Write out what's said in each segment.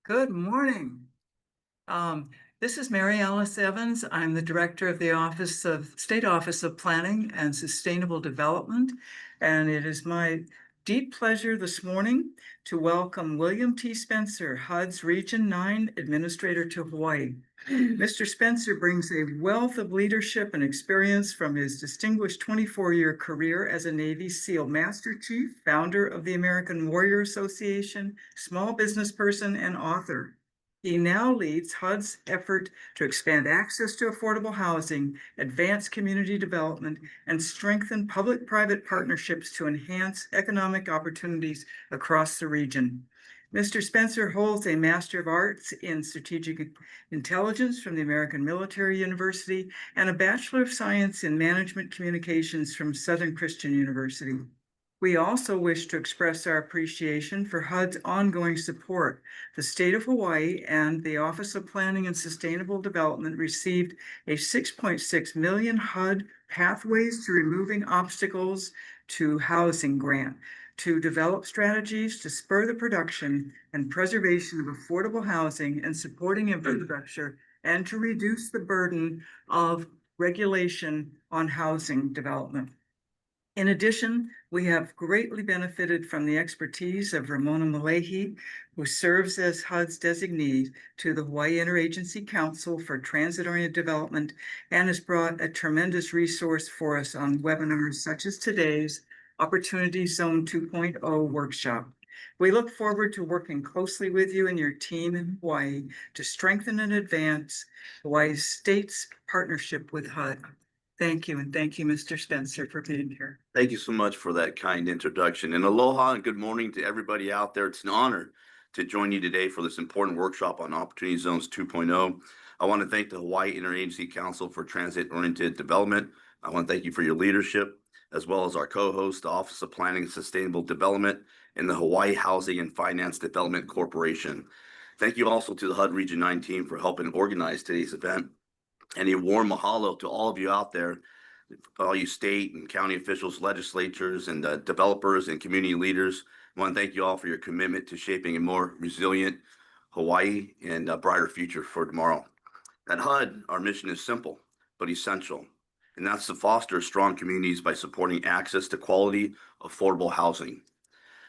Good morning. This is Mary Alice Evans. I'm the director of the State Office of Planning and Sustainable Development, and it is my deep pleasure this morning to welcome William T. Spencer, HUD's Region 9 Administrator to Hawaii. Mr. Spencer brings a wealth of leadership and experience from his distinguished 24-year career as a Navy SEAL Master Chief, founder of the American Warrior Association, small business person, and author. He now leads HUD's effort to expand access to affordable housing, advance community development, and strengthen public-private partnerships to enhance economic opportunities across the region. Mr. Spencer holds a Master of Arts in Strategic Intelligence from the American Military University and a Bachelor of Science in Management Communications from Southern Christian University. We also wish to express our appreciation for HUD's ongoing support. The state of Hawaii and the Office of Planning and Sustainable Development received a $6.6 million HUD Pathways to Removing Obstacles to Housing grant to develop strategies to spur the production and preservation of affordable housing and supporting infrastructure, and to reduce the burden of regulation on housing development. In addition, we have greatly benefited from the expertise of Ramona Malehi, who serves as HUD's designee to the Hawaii Interagency Council for Transit-Oriented Development and has brought a tremendous resource for us on webinars such as today's Opportunity Zone 2.0 workshop. We look forward to working closely with you and your team in Hawaii to strengthen and advance Hawaii's state's partnership with HUD. Thank you, and thank you, Mr. Spencer, for being here. Thank you so much for that kind introduction. And aloha and good morning to everybody out there. It's an honor to join you today for this important workshop on Opportunity Zones 2.0. I want to thank the Hawaii Interagency Council for Transit-Oriented Development. I want to thank you for your leadership, as well as our co-host, the Office of Planning and Sustainable Development, and the Hawaii Housing and Finance Development Corporation. Thank you also to the HUD Region 9 team for helping organize today's event. And a warm mahalo to all of you out there, all you state and county officials, legislatures, and developers and community leaders. I want to thank you all for your commitment to shaping a more resilient Hawaii and a brighter future for tomorrow. At HUD, our mission is simple but essential, and that's to foster strong communities by supporting access to quality, affordable housing,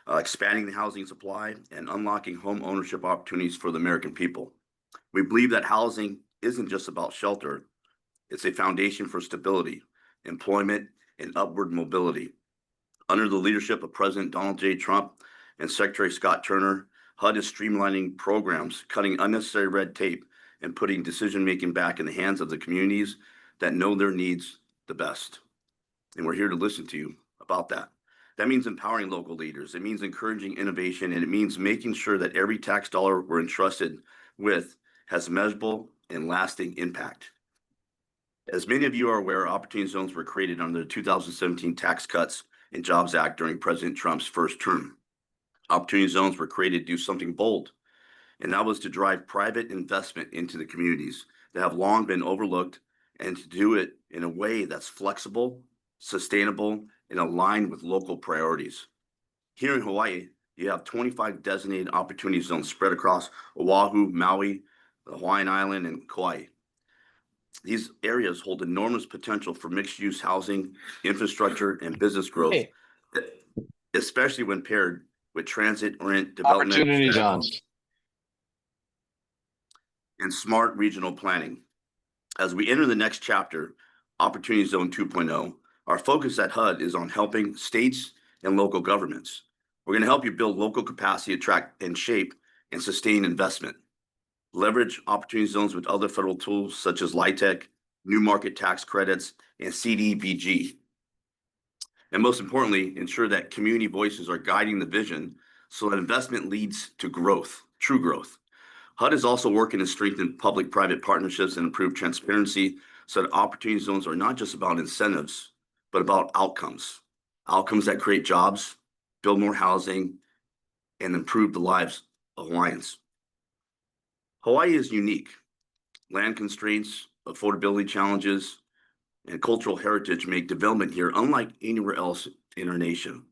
expanding the housing supply, and unlocking home ownership opportunities for the American people. We believe that housing isn't just about shelter. It's a foundation for stability, employment, and upward mobility. Under the leadership of President Donald J. Trump and Secretary Scott Turner, HUD is streamlining programs, cutting unnecessary red tape, and putting decision-making back in the hands of the communities that know their needs the best. And we're here to listen to you about that. That means empowering local leaders. It means encouraging innovation, and it means making sure that every tax dollar we're entrusted with has measurable and lasting impact. As many of you are aware, Opportunity Zones were created under the 2017 Tax Cuts and Jobs Act during President Trump's first term. Opportunity Zones were created to do something bold, and that was to drive private investment into the communities that have long been overlooked, and to do it in a way that's flexible, sustainable, and aligned with local priorities. Here in Hawaii, you have 25 designated Opportunity Zones spread across Oahu, Maui, the Hawaiian Island, and Kauai. These areas hold enormous potential for mixed-use housing, infrastructure, and business growth, especially when paired with transit-oriented development Opportunity zones and smart regional planning. As we enter the next chapter, Opportunity Zone 2.0, our focus at HUD is on helping states and local governments. We're going to help you build local capacity, attract and shape and sustain investment. Leverage Opportunity Zones with other federal tools such as LIHTC, New Market Tax Credits, and CDBG. And most importantly, ensure that community voices are guiding the vision so that investment leads to growth, true growth. HUD is also working to strengthen public-private partnerships and improve transparency so that Opportunity Zones are not just about incentives, but about outcomes. Outcomes that create jobs, build more housing, and improve the lives of Hawaiians. Hawaii is unique. Land constraints, affordability challenges, and cultural heritage make development here unlike anywhere else in our nation.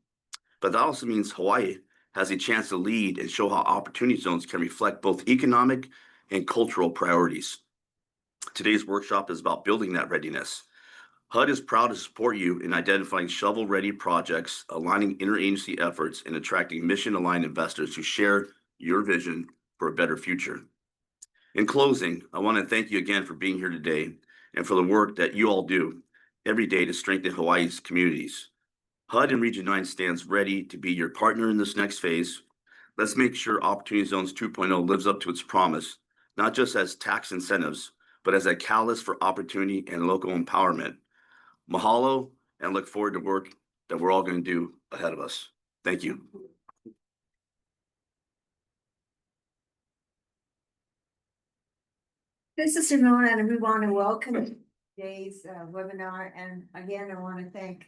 But that also means Hawaii has a chance to lead and show how opportunity zones can reflect both economic and cultural priorities. Today's workshop is about building that readiness. HUD is proud to support you in identifying shovel-ready projects, aligning interagency efforts, and attracting mission-aligned investors who share your vision for a better future. In closing, I want to thank you again for being here today and for the work that you all do every day to strengthen Hawaii's communities. HUD and Region 9 stands ready to be your partner in this next phase. Let's make sure Opportunity Zones 2.0 lives up to its promise, not just as tax incentives, but as a catalyst for opportunity and local empowerment. Mahalo, and look forward to work that we're all going to do ahead of us. Thank you. This is Simona, and we want to welcome today's webinar. And again, I want to thank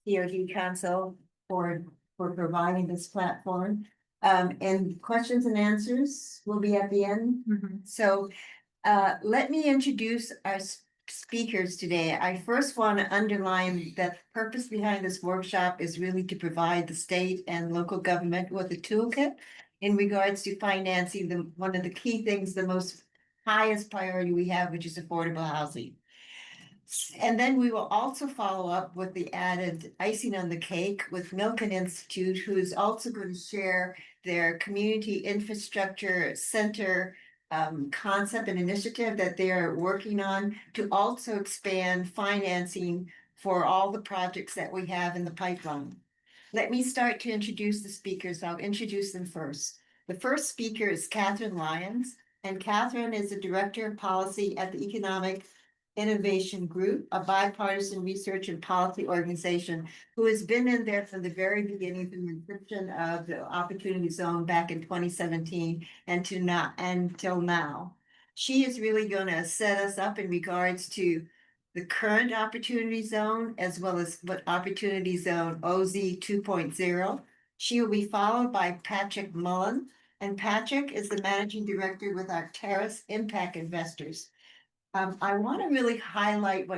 COD Council for providing this platform. And questions and answers will be at the end. So let me introduce our speakers today. I first want to underline that the purpose behind this workshop is really to provide the state and local government with a toolkit in regards to financing one of the key things, the most highest priority we have, which is affordable housing. And then we will also follow up with the added icing on the cake with Milken Institute, who is also going to share their community infrastructure center concept and initiative that they're working on to also expand financing for all the projects that we have in the pipeline. Let me start to introduce the speakers. I'll introduce them first. The first speaker is Catherine Lyons, and Catherine is the Director of Policy at the Economic Innovation Group, a bipartisan research and policy organization who has been in there from the very beginning, from the inception of the Opportunity Zone back in 2017 and until now. She is really going to set us up in regards to the current Opportunity Zone, as well as what Opportunity Zone OZ 2.0. She will be followed by Patrick Mullen, and Patrick is the Managing Director with Arctaris Impact Investors. I want to really highlight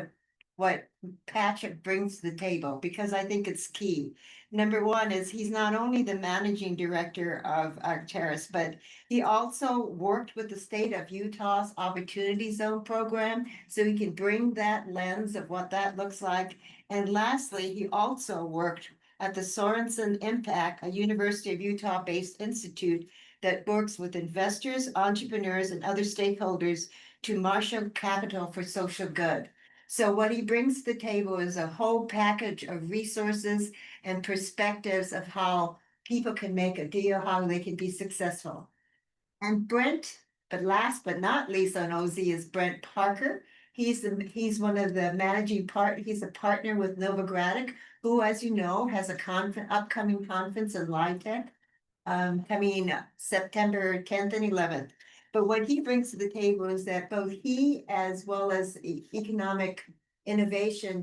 what Patrick brings to the table because I think it's key. Number one is he's not only the managing director of Arctaris, but he also worked with the state of Utah's Opportunity Zone program, so he can bring that lens of what that looks like. And lastly, he also worked at the Sorensen Impact, a University of Utah-based institute that works with investors, entrepreneurs, and other stakeholders to marshal capital for social good. So what he brings to the table is a whole package of resources and perspectives of how people can make a deal, how they can be successful. And Brent, but last but not least on OZ is Brent Parker. He's one of the he's a partner with Novogradac, who, as you know, has a upcoming conference in LITEC, coming September 10th and 11th. But what he brings to the table is that both he, as well as economic innovation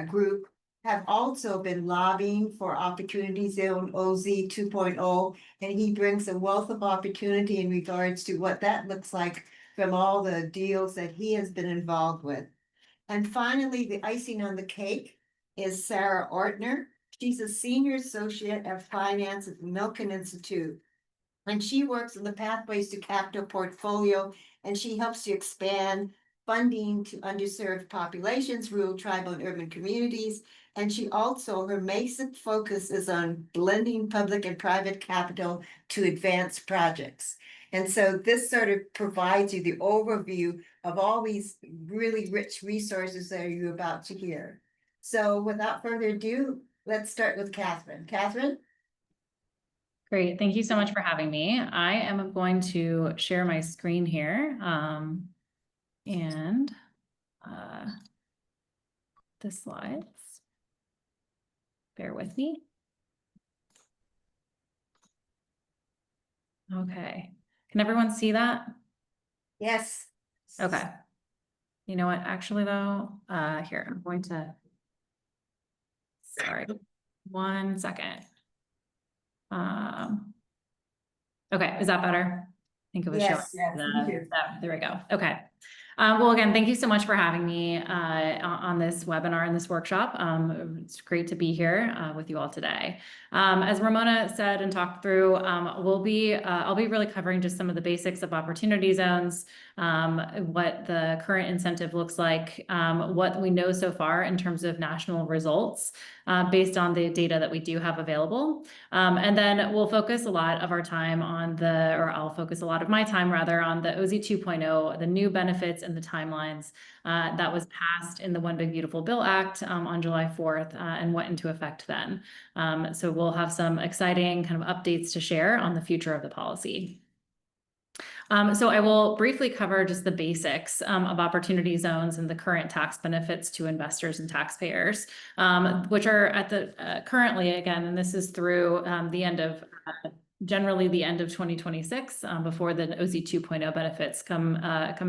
group, have also been lobbying for Opportunity Zone OZ 2.0, and he brings a wealth of opportunity in regards to what that looks like from all the deals that he has been involved with. And finally, the icing on the cake is Sarah Ortner. She's a senior associate of finance at the Milken Institute, and she works on the Pathways to Capital portfolio, and she helps to expand funding to underserved populations, rural, tribal, and urban communities. And she also, her basic focus is on blending public and private capital to advance projects. And so this sort of provides you the overview of all these really rich resources that you're about to hear. So without further ado, let's start with Catherine. Catherine? Great. Thank you so much for having me. I am going to share my screen here. And the slides. Bear with me. Okay. Can everyone see that? Yes. Okay. You know what? Actually, though, here, I'm going to, sorry, 1 second. Okay, is that better? I think it was Yes, showing. yes, thank you. There we go. Okay. Well, again, thank you so much for having me on this webinar and this workshop. It's great to be here with you all today. As Ramona said and talked through, I'll be really covering just some of the basics of opportunity zones, what the current incentive looks like, what we know so far in terms of national results based on the data that we do have available. And then we'll focus a lot of our time on I'll focus a lot of my time rather on the OZ 2.0, the new benefits and the timelines that was passed in the One Big Beautiful Bill Act on July 4th and went into effect then. So we'll have some exciting kind of updates to share on the future of the policy. So I will briefly cover just the basics of opportunity zones and the current tax benefits to investors and taxpayers, which are at the currently, again, and this is through the end of generally the end of 2026 before the OZ 2.0 benefits come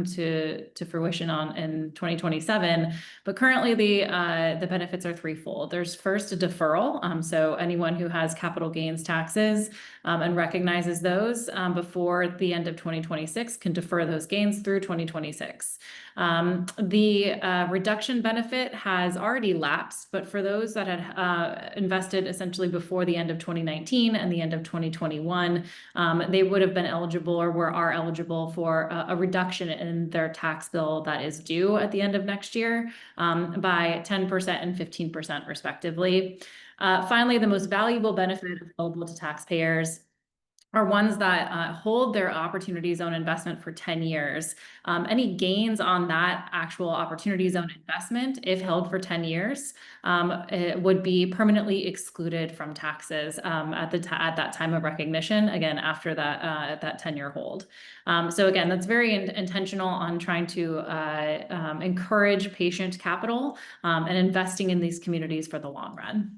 to fruition in 2027. But currently the benefits are threefold. There's first a deferral. So anyone who has capital gains taxes and recognizes those before the end of 2026 can defer those gains through 2026. The reduction benefit has already lapsed, but for those that had invested essentially before the end of 2019 and the end of 2021, they would have been eligible or are eligible for a reduction in their tax bill that is due at the end of next year by 10% and 15% respectively. Finally, the most valuable benefit available to taxpayers are ones that hold their opportunity zone investment for 10 years. Any gains on that actual opportunity zone investment, if held for 10 years, it would be permanently excluded from taxes at that time of recognition, again, after that 10-year hold. So again, that's very intentional on trying to encourage patient capital and investing in these communities for the long run.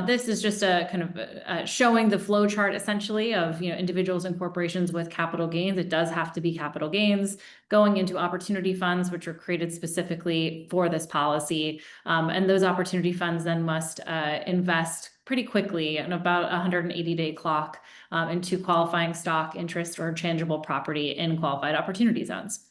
This is just a kind of showing the flow chart essentially of individuals and corporations with capital gains. It does have to be capital gains going into opportunity funds, which are created specifically for this policy. And those opportunity funds then must invest pretty quickly in about a 180-day clock into qualifying stock, interest, or tangible property in qualified opportunity zones.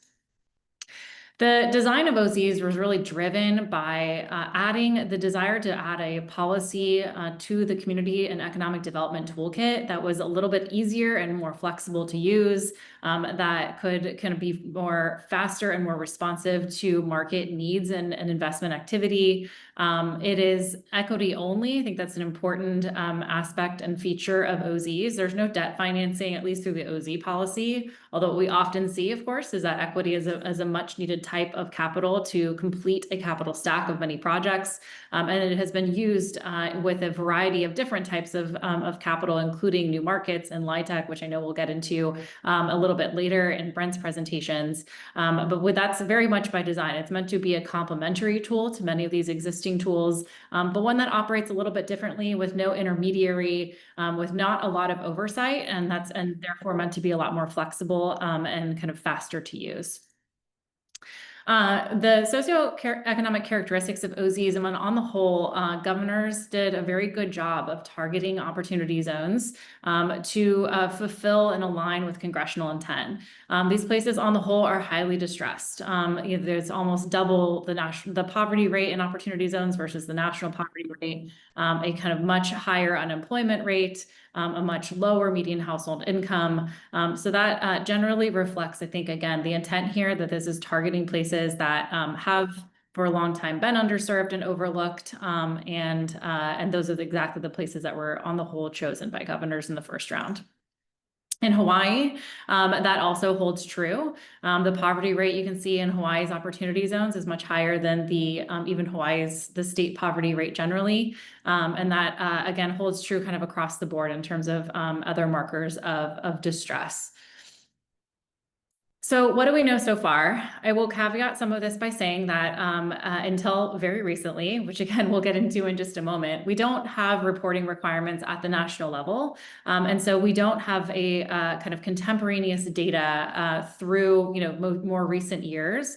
The design of OZs was really driven by adding the desire to add a policy to the community and economic development toolkit that was a little bit easier and more flexible to use, that could kind of be more faster and more responsive to market needs and investment activity. It is equity only. I think that's an important aspect and feature of OZs. There's no debt financing, at least through the OZ policy. Although what we often see, of course, is that equity is a much needed type of capital to complete a capital stack of many projects. And it has been used with a variety of different types of capital, including new markets and LIHTC, which I know we'll get into a little bit later in Brent's presentations. But that's very much by design. It's meant to be a complementary tool to many of these existing tools, but one that operates a little bit differently with no intermediary, with not a lot of oversight, and therefore meant to be a lot more flexible and kind of faster to use. The socioeconomic characteristics of OZs, and on the whole, governors did a very good job of targeting opportunity zones to fulfill and align with congressional intent. These places on the whole are highly distressed. There's almost double the poverty rate in opportunity zones versus the national poverty rate, a kind of much higher unemployment rate, a much lower median household income. So that generally reflects, I think, again, the intent here that this is targeting places that have for a long time been underserved and overlooked. And those are exactly the places that were on the whole chosen by governors in the first round. In Hawaii, that also holds true. The poverty rate you can see in Hawaii's opportunity zones is much higher than even the state poverty rate generally. And that, again, holds true kind of across the board in terms of other markers of distress. So what do we know so far? I will caveat some of this by saying that until very recently, which again, we'll get into in just a moment, we don't have reporting requirements at the national level. And so we don't have a kind of contemporaneous data through more recent years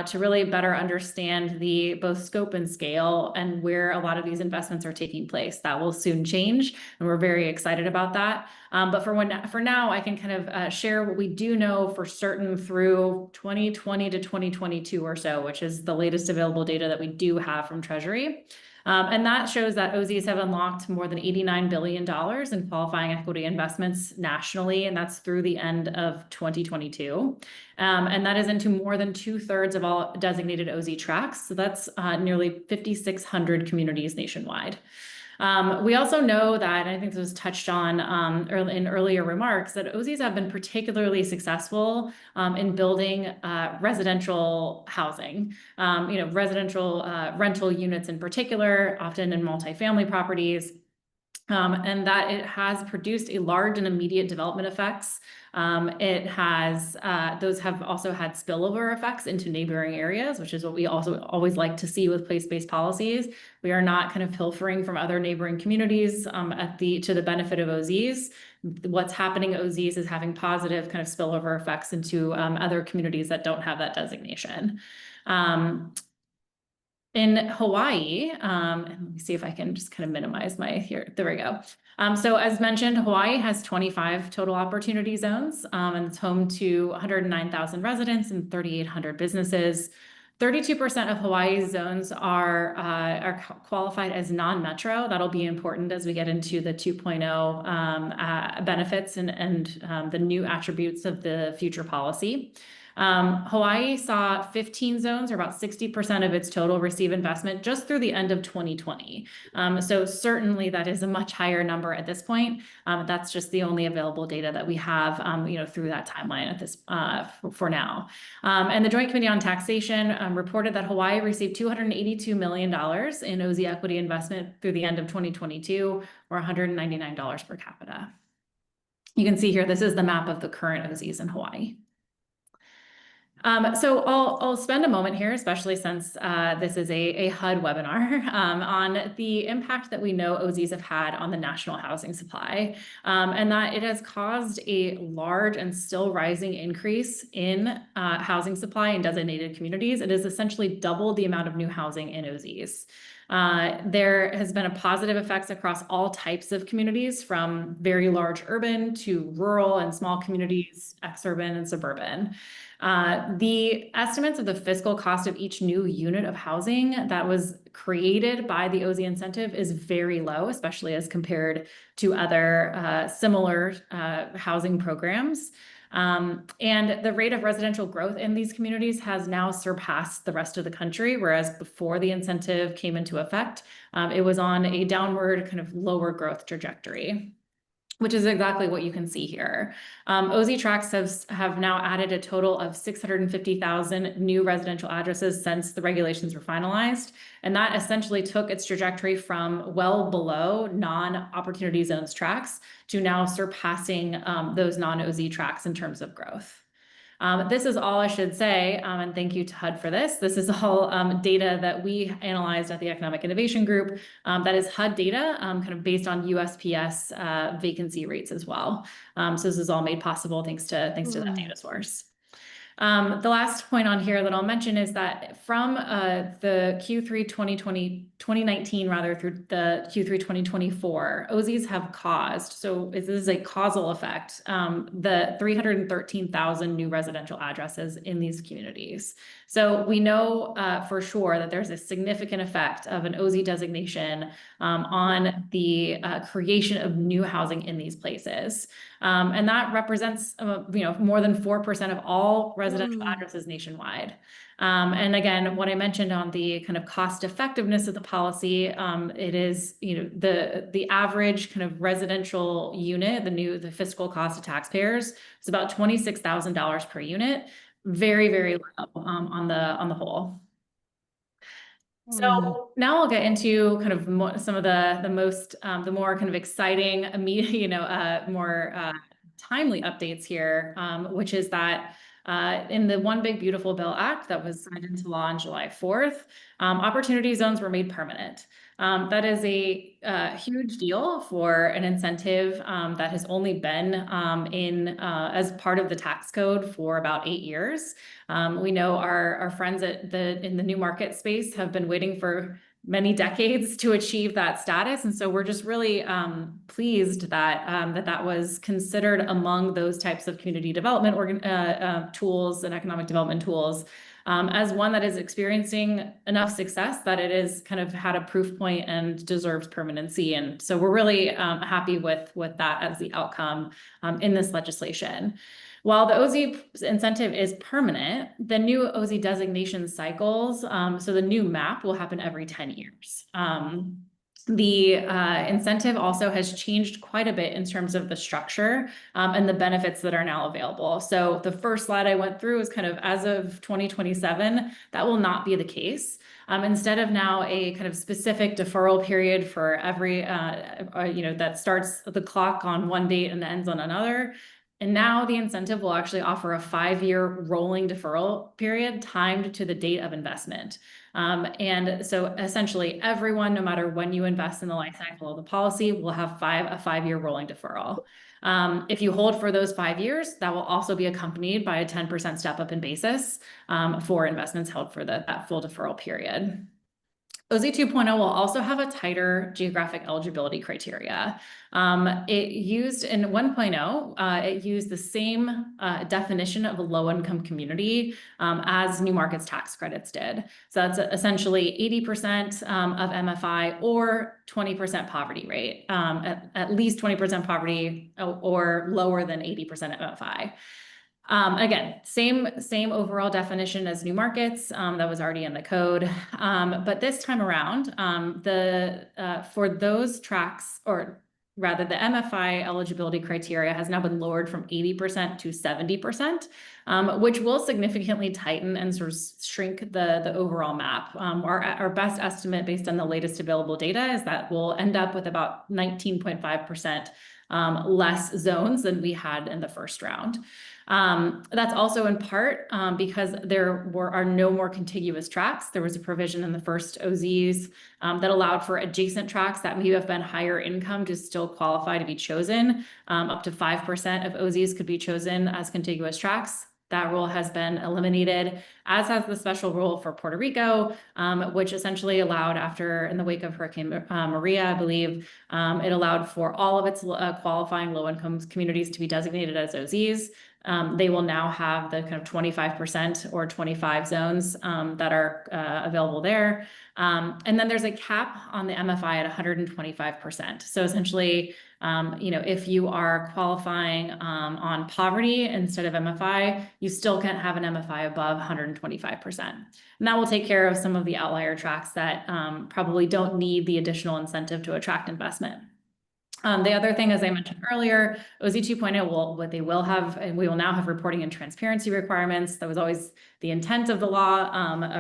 to really better understand the both scope and scale and where a lot of these investments are taking place. That will soon change, and we're very excited about that. But for now, I can kind of share what we do know for certain certain through 2020 to 2022 or so, which is the latest available data that we do have from Treasury. And that shows that OZs have unlocked more than $89 billion in qualifying equity investments nationally, and that's through the end of 2022. And that is into more than 2/3 of all designated OZ tracks. So that's nearly 5,600 communities nationwide. We also know that, and I think this was touched on in earlier remarks, that OZs have been particularly successful in building residential housing, residential rental units in particular, often in multifamily properties. And that it has produced a large and immediate development effects. Those have also had spillover effects into neighboring areas, which is what we also always like to see with place-based policies. We are not kind of pilfering from other neighboring communities to the benefit of OZs. What's happening at OZs is having positive kind of spillover effects into other communities that don't have that designation. In Hawaii, and let me see if I can just kind of minimize my here. There we go. So as mentioned, Hawaii has 25 total opportunity zones, and it's home to 109,000 residents and 3,800 businesses. 32% of Hawaii's zones are qualified as non-metro. That'll be important as we get into the 2.0 benefits and the new attributes of the future policy. Hawaii saw 15 zones, or about 60% of its total, receive investment just through the end of 2020. So certainly that is a much higher number at this point. That's just the only available data that we have, through that timeline at this for now. And the Joint Committee on Taxation reported that Hawaii received $282 million in OZ equity investment through the end of 2022, or $199 per capita. You can see here, this is the map of the current OZs in Hawaii. So I'll spend a moment here, especially since this is a HUD webinar, on the impact that we know OZs have had on the national housing supply, and that it has caused a large and still rising increase in housing supply in designated communities. It has essentially doubled the amount of new housing in OZs. There has been a positive effects across all types of communities, from very large urban to rural and small communities, exurban and suburban. The estimates of the fiscal cost of each new unit of housing that was created by the OZ incentive is very low, especially as compared to other similar housing programs. And the rate of residential growth in these communities has now surpassed the rest of the country, whereas before the incentive came into effect, it was on a downward kind of lower growth trajectory, which is exactly what you can see here. OZ tracks have now added a total of 650,000 new residential addresses since the regulations were finalized. And that essentially took its trajectory from well below non-opportunity zones tracks to now surpassing those non-OZ tracks in terms of growth. This is all I should say, and thank you to HUD for this. This is all data that we analyzed at the Economic Innovation Group. That is HUD data, kind of based on USPS vacancy rates as well. So this is all made possible thanks to that data source. The last point on here that I'll mention is that from the Q3 2019 rather through the Q3 2024, OZs have caused, so this is a causal effect, the 313,000 new residential addresses in these communities. So we know for sure that there's a significant effect of an OZ designation on the creation of new housing in these places. And that represents, more than 4% of all residential addresses nationwide. And again, what I mentioned on the kind of cost effectiveness of the policy, it is, the average kind of residential unit, the fiscal cost to taxpayers is about $26,000 per unit. Very, very low on the whole. So now I'll get into kind of some of the more kind of exciting, immediate, more timely updates here, which is that in the One Big Beautiful Bill Act that was signed into law on July 4th, opportunity zones were made permanent. That is a huge deal for an incentive that has only been as part of the tax code for about 8 years. We know our friends in the new market space have been waiting for many decades to achieve that status. And so we're just really pleased that that was considered among those types of community development tools and economic development tools as one that is experiencing enough success that it is kind of had a proof point and deserves permanency. And so we're really happy with that as the outcome in this legislation. While the OZ incentive is permanent, the new OZ designation cycles, so the new map will happen every 10 years. The incentive also has changed quite a bit in terms of the structure and the benefits that are now available. So the first slide I went through is kind of as of 2027, that will not be the case. Instead of now a kind of specific deferral period for every, that starts the clock on one date and ends on another. And now the incentive will actually offer a 5-year rolling deferral period timed to the date of investment. And so essentially everyone, no matter when you invest in the life cycle of the policy, will have a 5-year rolling deferral. If you hold for those 5 years, that will also be accompanied by a 10% step up in basis for investments held for that full deferral period. OZ 2.0 will also have a tighter geographic eligibility criteria. It used in 1.0, it used the same definition of a low-income community as New Markets tax credits did. So that's essentially 80% of MFI or 20% poverty rate, at least 20% poverty or lower than 80% MFI. Again, same overall definition as New Markets that was already in the code. But this time around, for those tracks, or rather the MFI eligibility criteria has now been lowered from 80% to 70%, which will significantly tighten and sort of shrink the overall map. Our best estimate based on the latest available data is that we'll end up with about 19.5% less zones than we had in the first round. That's also in part because there are no more contiguous tracks. There was a provision in the first OZs that allowed for adjacent tracks that may have been higher income to still qualify to be chosen. Up to 5% of OZs could be chosen as contiguous tracks. That rule has been eliminated, as has the special rule for Puerto Rico, which essentially allowed in the wake of Hurricane Maria, I believe, it allowed for all of its qualifying low-income communities to be designated as OZs. They will now have the kind of 25% or 25 zones that are available there. And then there's a cap on the MFI at 125%. So essentially, if you are qualifying on poverty instead of MFI, you still can't have an MFI above 125%. And that will take care of some of the outlier tracks that probably don't need the additional incentive to attract investment. The other thing, as I mentioned earlier, OZ 2.0 they will have, and we will now have reporting and transparency requirements. That was always the intent of the law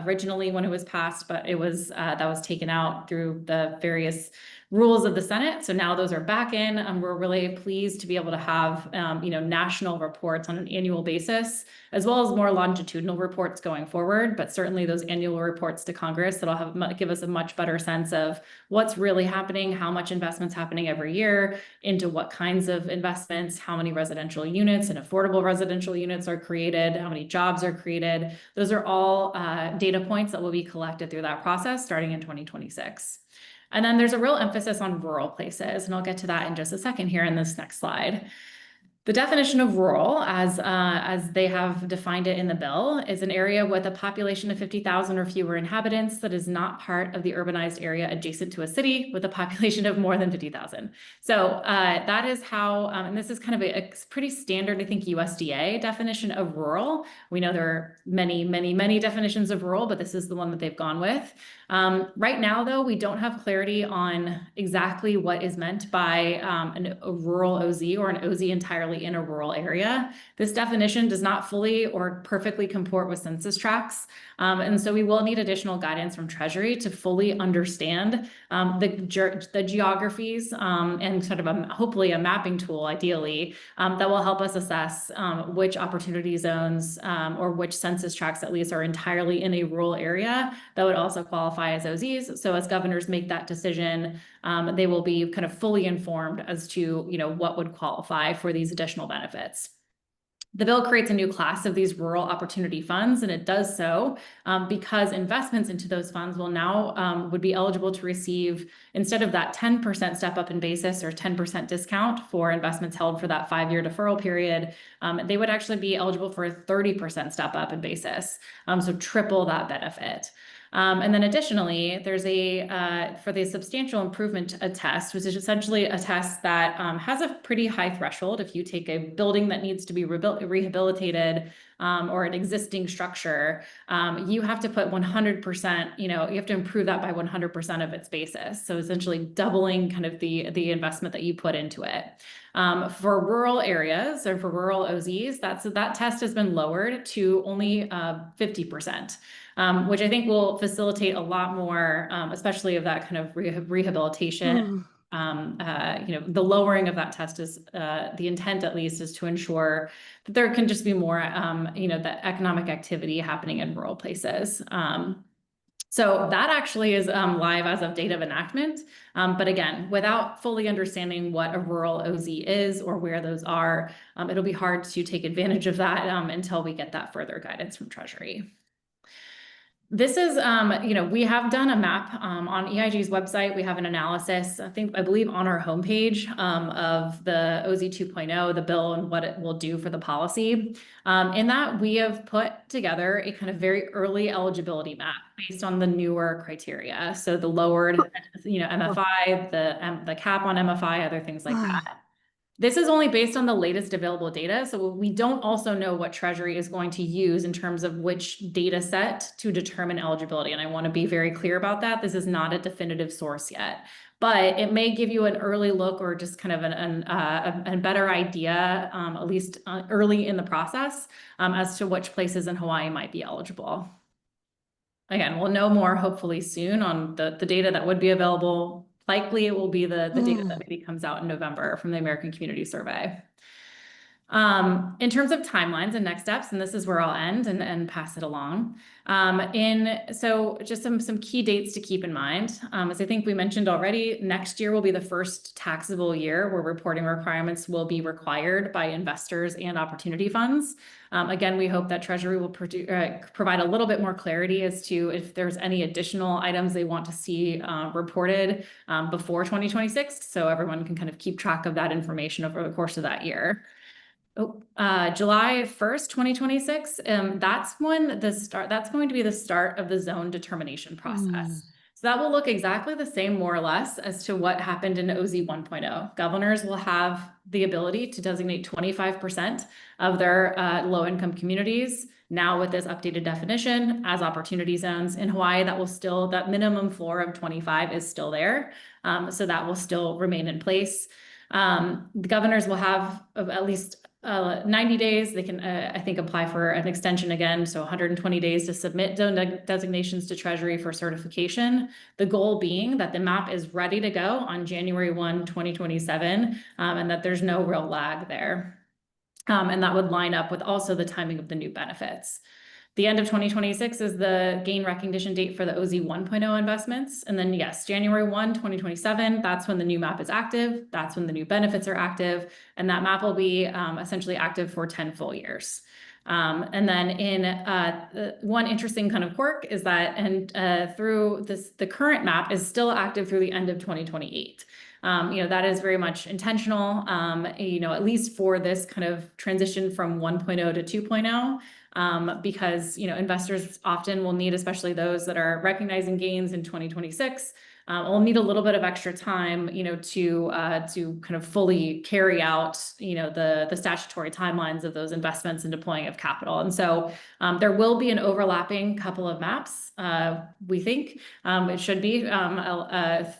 originally when it was passed, but that was taken out through the various rules of the Senate. So now those are back in, and we're really pleased to be able to have national reports on an annual basis, as well as more longitudinal reports going forward. But certainly those annual reports to Congress that'll give us a much better sense of what's really happening, how much investment's happening every year, into what kinds of investments, how many residential units and affordable residential units are created, how many jobs are created. Those are all data points that will be collected through that process starting in 2026. And then there's a real emphasis on rural places, and I'll get to that in just a second here in this next slide. The definition of rural, as they have defined it in the bill, is an area with a population of 50,000 or fewer inhabitants that is not part of the urbanized area adjacent to a city with a population of more than 50,000. So that is how, and this is kind of a pretty standard, I think, USDA definition of rural. We know there are many, many, many definitions of rural, but this is the one that they've gone with. Right now, though, we don't have clarity on exactly what is meant by a rural OZ or an OZ entirely in a rural area. This definition does not fully or perfectly comport with census tracts. And so we will need additional guidance from Treasury to fully understand the geographies and sort of hopefully a mapping tool, ideally, that will help us assess which opportunity zones or which census tracts at least are entirely in a rural area that would also qualify as OZs. So as governors make that decision, they will be kind of fully informed as to what would qualify for these additional benefits. The bill creates a new class of these rural opportunity funds, and it does so because investments into those funds will now would be eligible to receive, instead of that 10% step up in basis or 10% discount for investments held for that 5-year deferral period, they would actually be eligible for a 30% step up in basis, so triple that benefit. And then additionally, there's for the substantial improvement test, which is essentially a test that has a pretty high threshold. If you take a building that needs to be rehabilitated or an existing structure, you have to put 100%, you have to improve that by 100% of its basis. So essentially doubling kind of the investment that you put into it. For rural areas or for rural OZs, that test has been lowered to only 50%. Which I think will facilitate a lot more, especially of that kind of rehabilitation. The lowering of that test is the intent, at least, is to ensure that there can just be more, the economic activity happening in rural places. So that actually is live as of date of enactment. But again, without fully understanding what a rural OZ is or where those are, it'll be hard to take advantage of that until we get that further guidance from Treasury. This is, we have done a map on EIG's website. We have an analysis, I believe on our homepage of the OZ 2.0, the bill and what it will do for the policy. In that, we have put together a kind of very early eligibility map based on the newer criteria. So the lowered, MFI, the cap on MFI, other things like that. This is only based on the latest available data. So we don't also know what Treasury is going to use in terms of which data set to determine eligibility. And I want to be very clear about that. This is not a definitive source yet, but it may give you an early look or just kind of a better idea, at least early in the process, as to which places in Hawaii might be eligible. Again, we'll know more hopefully soon on the data that would be available. Likely it will be the data that maybe comes out in November from the American Community Survey. In terms of timelines and next steps, and this is where I'll end and pass it along. So just some key dates to keep in mind. As I think we mentioned already, next year will be the first taxable year where reporting requirements will be required by investors and opportunity funds. Again, we hope that Treasury will provide a little bit more clarity as to if there's any additional items they want to see reported before 2026, so everyone can kind of keep track of that information over the course of that year. July 1st, 2026, that's when that's going to be the start of the zone determination process. So that will look exactly the same, more or less, as to what happened in OZ 1.0. Governors will have the ability to designate 25% of their low-income communities now with this updated definition as opportunity zones. In Hawaii, that minimum floor of 25 is still there. So that will still remain in place. The governors will have at least 90 days. They can, I think, apply for an extension again. So 120 days to submit designations to Treasury for certification. The goal being that the map is ready to go on January 1, 2027, and that there's no real lag there. And that would line up with also the timing of the new benefits. The end of 2026 is the gain recognition date for the OZ 1.0 investments. And then yes, January 1, 2027, that's when the new map is active. That's when the new benefits are active. And that map will be essentially active for 10 full years. And then one interesting kind of quirk is that through the current map is still active through the end of 2028. That is very much intentional, at least for this kind of transition from 1.0 to 2.0. Because investors often will need, especially those that are recognizing gains in 2026, will need a little bit of extra time, to kind of fully carry out, the statutory timelines of those investments and deploying of capital. And so there will be an overlapping couple of maps. We think it should be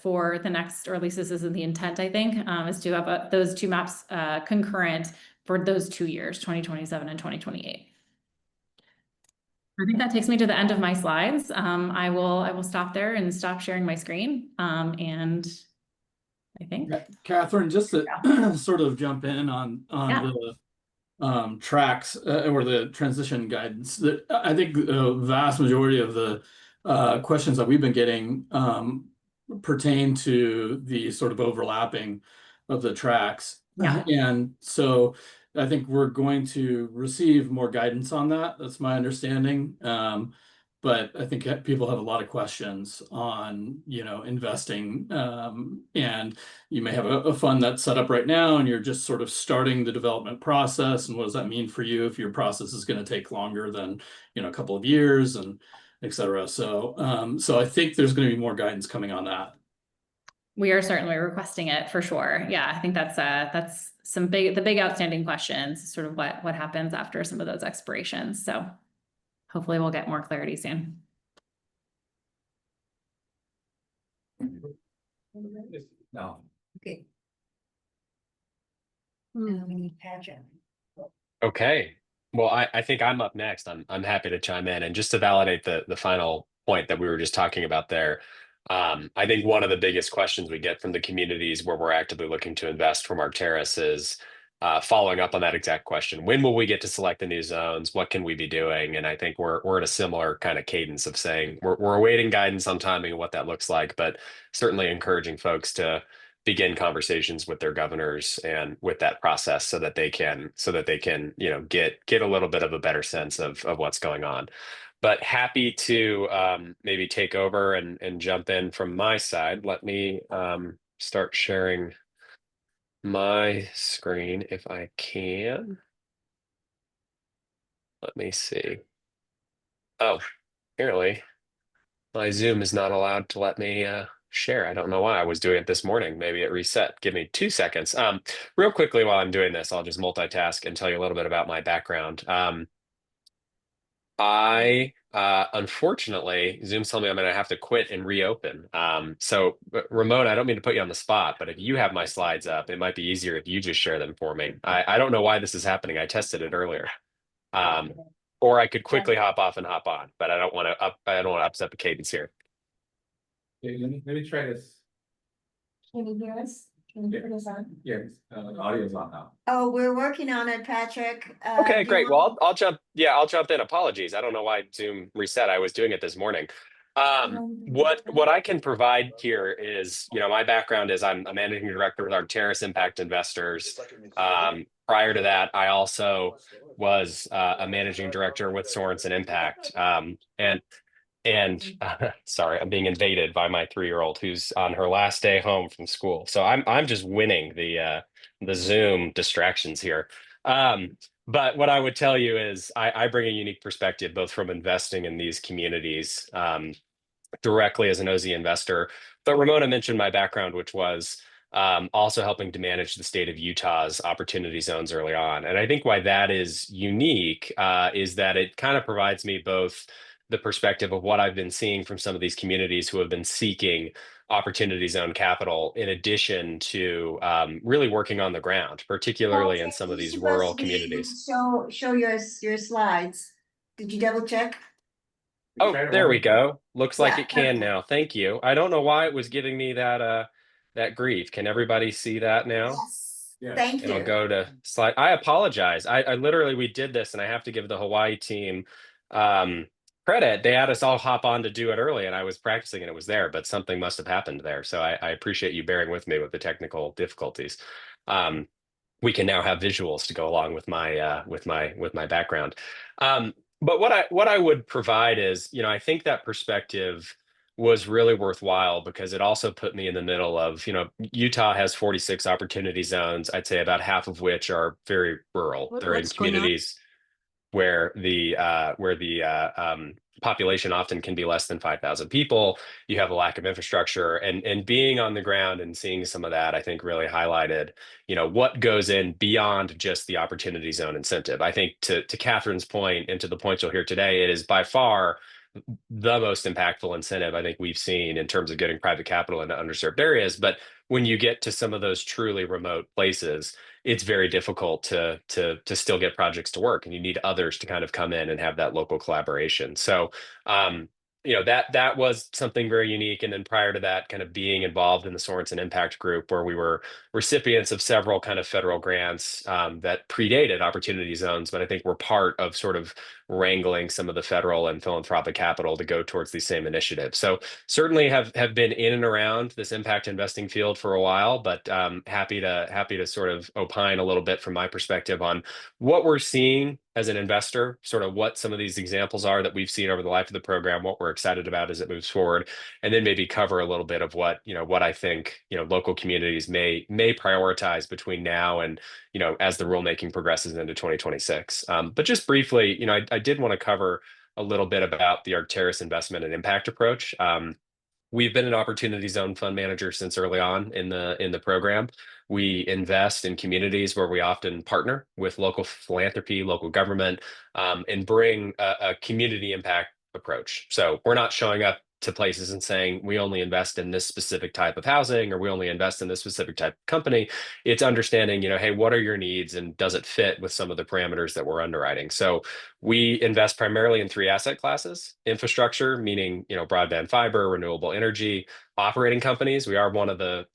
for the next, or at least this isn't the intent, I think, is to have those two maps concurrent for those 2 years, 2027 and 2028. I think that takes me to the end of my slides. I will stop there and stop sharing my screen. And I think Catherine, just to sort of jump in on the tracks or the transition guidance, that I think the vast majority of the questions that we've been getting pertain to the sort of overlapping of the tracks. And so I think we're going to receive more guidance on that. That's my understanding. But I think people have a lot of questions on, investing. And you may have a fund that's set up right now and you're just sort of starting the development process. And what does that mean for you if your process is going to take longer than, a couple of years and et cetera. So I think there's going to be more guidance coming on that. We are certainly requesting it for sure. Yeah, I think that's the big outstanding questions, sort of what happens after some of those expirations. So hopefully we'll get more clarity soon. No. Okay. We need Patrick. Okay. Well, I think I'm up next. I'm happy to chime in. And just to validate the final point that we were just talking about there, I think one of the biggest questions we get from the communities where we're actively looking to invest from Arctaris is following up on that exact question. When will we get to select the new zones? What can we be doing? And I think we're in a similar kind of cadence of saying we're awaiting guidance on timing and what that looks like, but certainly encouraging folks to begin conversations with their governors and with that process so that they can get a little bit of a better sense of what's going on. But happy to maybe take over and jump in from my side. Let me start sharing my screen if I can. Let me see. Oh, apparently my Zoom is not allowed to let me share. I don't know why. I was doing it this morning. Maybe it reset. Give me 2 seconds. Real quickly while I'm doing this, I'll just multitask and tell you a little bit about my background. I unfortunately, Zoom's telling me I'm going to have to quit and reopen. So Ramona, I don't mean to put you on the spot, but if you have my slides up, it might be easier if you just share them for me. I don't know why this is happening. I tested it earlier. Or I could quickly hop off and hop on, but I don't want to upset the cadence here. Okay, let me try this. Can you hear us? Can you put us on? Yes, the audio's on now. Oh, we're working on it, Patrick. Okay, do you great. want- Well, I'll jump. Yeah, I'll jump in. Apologies. I don't know why Zoom reset. I was doing it this morning. What I can provide here is, my background is I'm a managing director with Arctaris Impact Investors. Prior to that, I also was a managing director with Sorensen Impact. Sorry, I'm being invaded by my 3-year-old who's on her last day home from school. So I'm just winning the Zoom distractions here. But what I would tell you is I bring a unique perspective both from investing in these communities directly as an OZ investor. But Ramona mentioned my background, which was also helping to manage the state of Utah's opportunity zones early on. And I think why that is unique is that it kind of provides me both the perspective of what I've been seeing from some of these communities who have been seeking opportunity zone capital, in addition to really working on the ground, particularly in some of these rural communities. Show your slides. Did you double check? Oh, there we go. Looks like Yeah, it can okay. now. Thank you. I don't know why it was giving me that grief. Can everybody see that now? Yes. Yeah. Thank It'll you. go to slide. I apologize. I literally, we did this and I have to give the Hawaii team credit. They had us all hop on to do it early and I was practicing and it was there, but something must have happened there. So I appreciate you bearing with me with the technical difficulties. We can now have visuals to go along with my background. But what I would provide is, I think that perspective was really worthwhile because it also put me in the middle of, Utah has 46 opportunity zones. I'd say about half of which are very rural. They're in communities where the population often can be less than 5,000 people. You have a lack of infrastructure, and being on the ground and seeing some of that, I think really highlighted, what goes in beyond just the opportunity zone incentive. I think to Catherine's point and to the point you'll hear today, it is by far the most impactful incentive I think we've seen in terms of getting private capital into underserved areas. But when you get to some of those truly remote places, it's very difficult to still get projects to work, and you need others to kind of come in and have that local collaboration. So that was something very unique. And then prior to that, kind of being involved in the Sorensen Impact Group, where we were recipients of several kind of federal grants that predated opportunity zones, but I think were part of sort of wrangling some of the federal and philanthropic capital to go towards these same initiatives. So certainly have been in and around this impact investing field for a while, but happy to sort of opine a little bit from my perspective on what we're seeing as an investor, sort of what some of these examples are that we've seen over the life of the program, what we're excited about as it moves forward, and then maybe cover a little bit of what I think local communities may prioritize between now and as the rulemaking progresses into 2026. But just briefly, I did want to cover a little bit about the Arctaris investment and impact approach. We've been an opportunity zone fund manager since early on in the program. We invest in communities where we often partner with local philanthropy, local government, and bring a community impact approach. So we're not showing up to places and saying we only invest in this specific type of housing or we only invest in this specific type of company. It's understanding, hey, what are your needs and does it fit with some of the parameters that we're underwriting? So we invest primarily in 3 asset classes: infrastructure, meaning broadband fiber, renewable energy; operating companies. We are one of the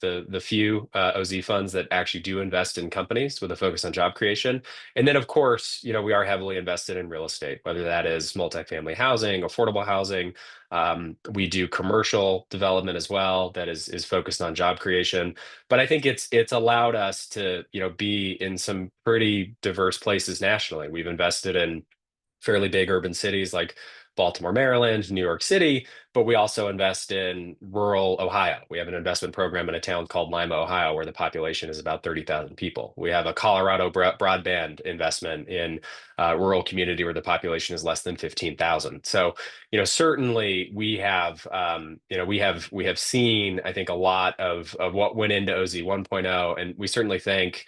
few OZ funds that actually do invest in companies with a focus on job creation. And then, of course, we are heavily invested in real estate, whether that is multifamily housing, affordable housing. We do commercial development as well that is focused on job creation. But I think it's allowed us to be in some pretty diverse places nationally. We've invested in fairly big urban cities like Baltimore, Maryland, New York City, but we also invest in rural Ohio. We have an investment program in a town called Lima, Ohio, where the population is about 30,000 people. We have a Colorado broadband investment in a rural community where the population is less than 15,000. So, certainly we have, we have seen, I think, a lot of what went into OZ 1.0, and we certainly thank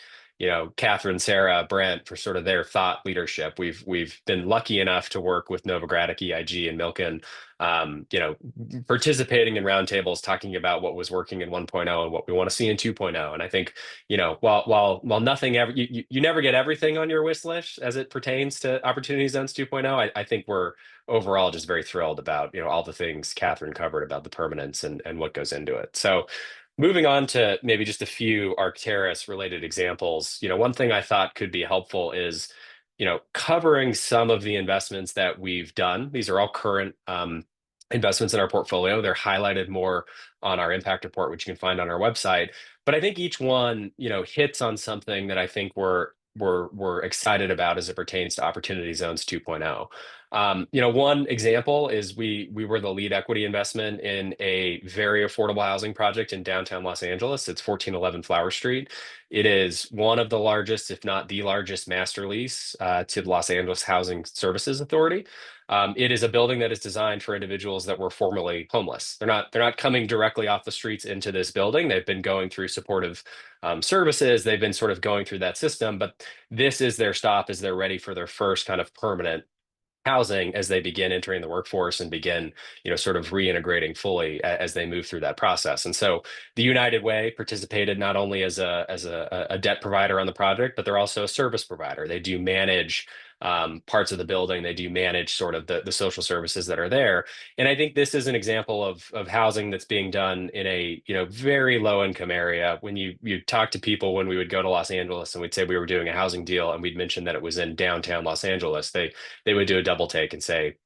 Catherine, Sarah, Brent for sort of their thought leadership. We've been lucky enough to work with Novogradac, EIG, and Milken, participating in roundtables, talking about what was working in 1.0 and what we want to see in 2.0. And I think, while nothing ever, you never get everything on your wish list as it pertains to Opportunity Zones 2.0. I think we're overall just very thrilled about, all the things Catherine covered about the permanence and what goes into it. So moving on to maybe just a few Arctaris related examples, one thing I thought could be helpful is, covering some of the investments that we've done. These are all current investments in our portfolio. They're highlighted more on our impact report, which you can find on our website. But I think each one, hits on something that I think we're excited about as it pertains to Opportunity Zones 2.0. One example is we were the lead equity investment in a very affordable housing project in downtown Los Angeles. It's 1411 Flower Street. It is one of the largest, if not the largest, master lease to the Los Angeles Housing Services Authority. It is a building that is designed for individuals that were formerly homeless. They're not coming directly off the streets into this building. They've been going through supportive services. They've been sort of going through that system, but this is their stop as they're ready for their first kind of permanent housing as they begin entering the workforce and begin, sort of reintegrating fully as they move through that process. And so the United Way participated not only as a debt provider on the project, but they're also a service provider. They do manage parts of the building. They do manage sort of the social services that are there. And I think this is an example of housing that's being done in a very low income area. When you talk to people, when we would go to Los Angeles and we'd say we were doing a housing deal and we'd mention that it was in downtown Los Angeles, they would do a double take and say,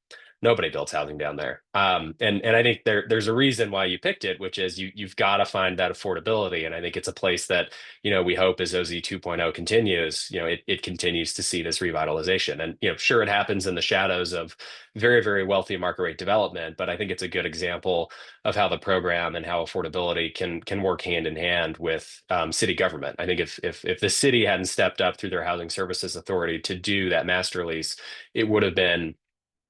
nobody builds housing down there. And I think there's a reason why you picked it, which is you've got to find that affordability. And I think it's a place that, we hope as OZ 2.0 continues, it continues to see this revitalization. And, sure, it happens in the shadows of very, very wealthy market rate development, but I think it's a good example of how the program and how affordability can work hand in hand with city government. I think if the city hadn't stepped up through their Housing Services Authority to do that master lease, it would have been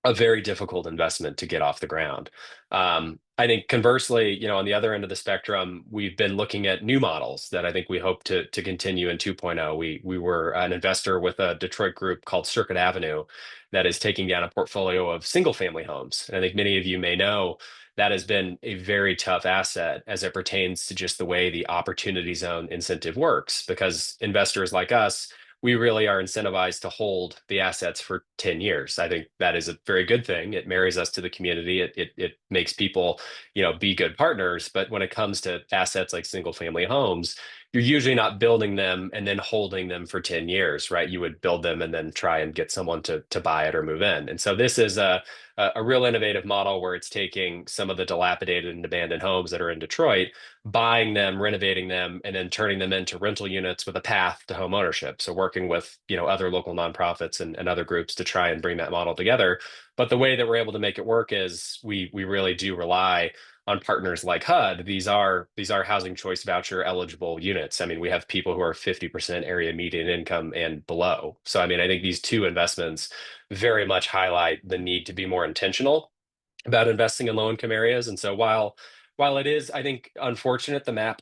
a very difficult investment to get off the ground. I think conversely, on the other end of the spectrum, we've been looking at new models that I think we hope to continue in 2.0. We were an investor with a Detroit group called Circuit Avenue that is taking down a portfolio of single family homes. And I think many of you may know that has been a very tough asset as it pertains to just the way the Opportunity Zone incentive works, because investors like us, we really are incentivized to hold the assets for 10 years. I think that is a very good thing. It marries us to the community. It makes people, be good partners. But when it comes to assets like single family homes, you're usually not building them and then holding them for 10 years, right? You would build them and then try and get someone to buy it or move in. And so this is a real innovative model where it's taking some of the dilapidated and abandoned homes that are in Detroit, buying them, renovating them, and then turning them into rental units with a path to home ownership. So working with, other local nonprofits and other groups to try and bring that model together. But the way that we're able to make it work is we really do rely on partners like HUD. These are housing choice voucher eligible units. I mean, we have people who are 50% area median income and below. So I mean, I think these two investments very much highlight the need to be more intentional about investing in low income areas. And so while it is, I think, unfortunate the map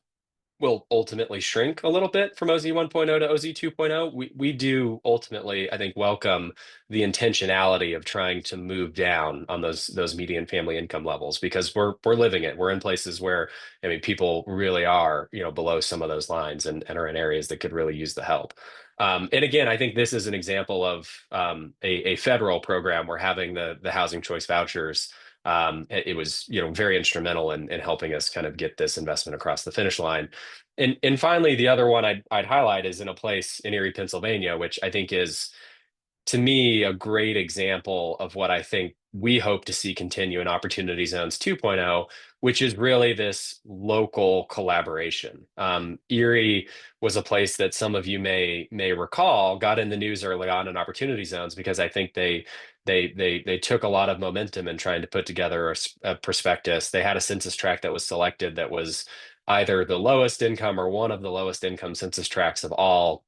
will ultimately shrink a little bit from OZ 1.0 to OZ 2.0. We do ultimately, I think, welcome the intentionality of trying to move down on those median family income levels, because we're living it. We're in places where, I mean, people really are, below some of those lines and are in areas that could really use the help. And again, I think this is an example of a federal program where having the housing choice vouchers, it was, very instrumental in helping us kind of get this investment across the finish line. And finally, the other one I'd highlight is in a place in Erie, Pennsylvania, which I think is, to me, a great example of what I think we hope to see continue in Opportunity Zones 2.0, which is really this local collaboration. Erie was a place that some of you may recall got in the news early on in Opportunity Zones, because I think they took a lot of momentum in trying to put together a prospectus. They had a census tract that was selected that was either the lowest income or one of the lowest income census tracts of all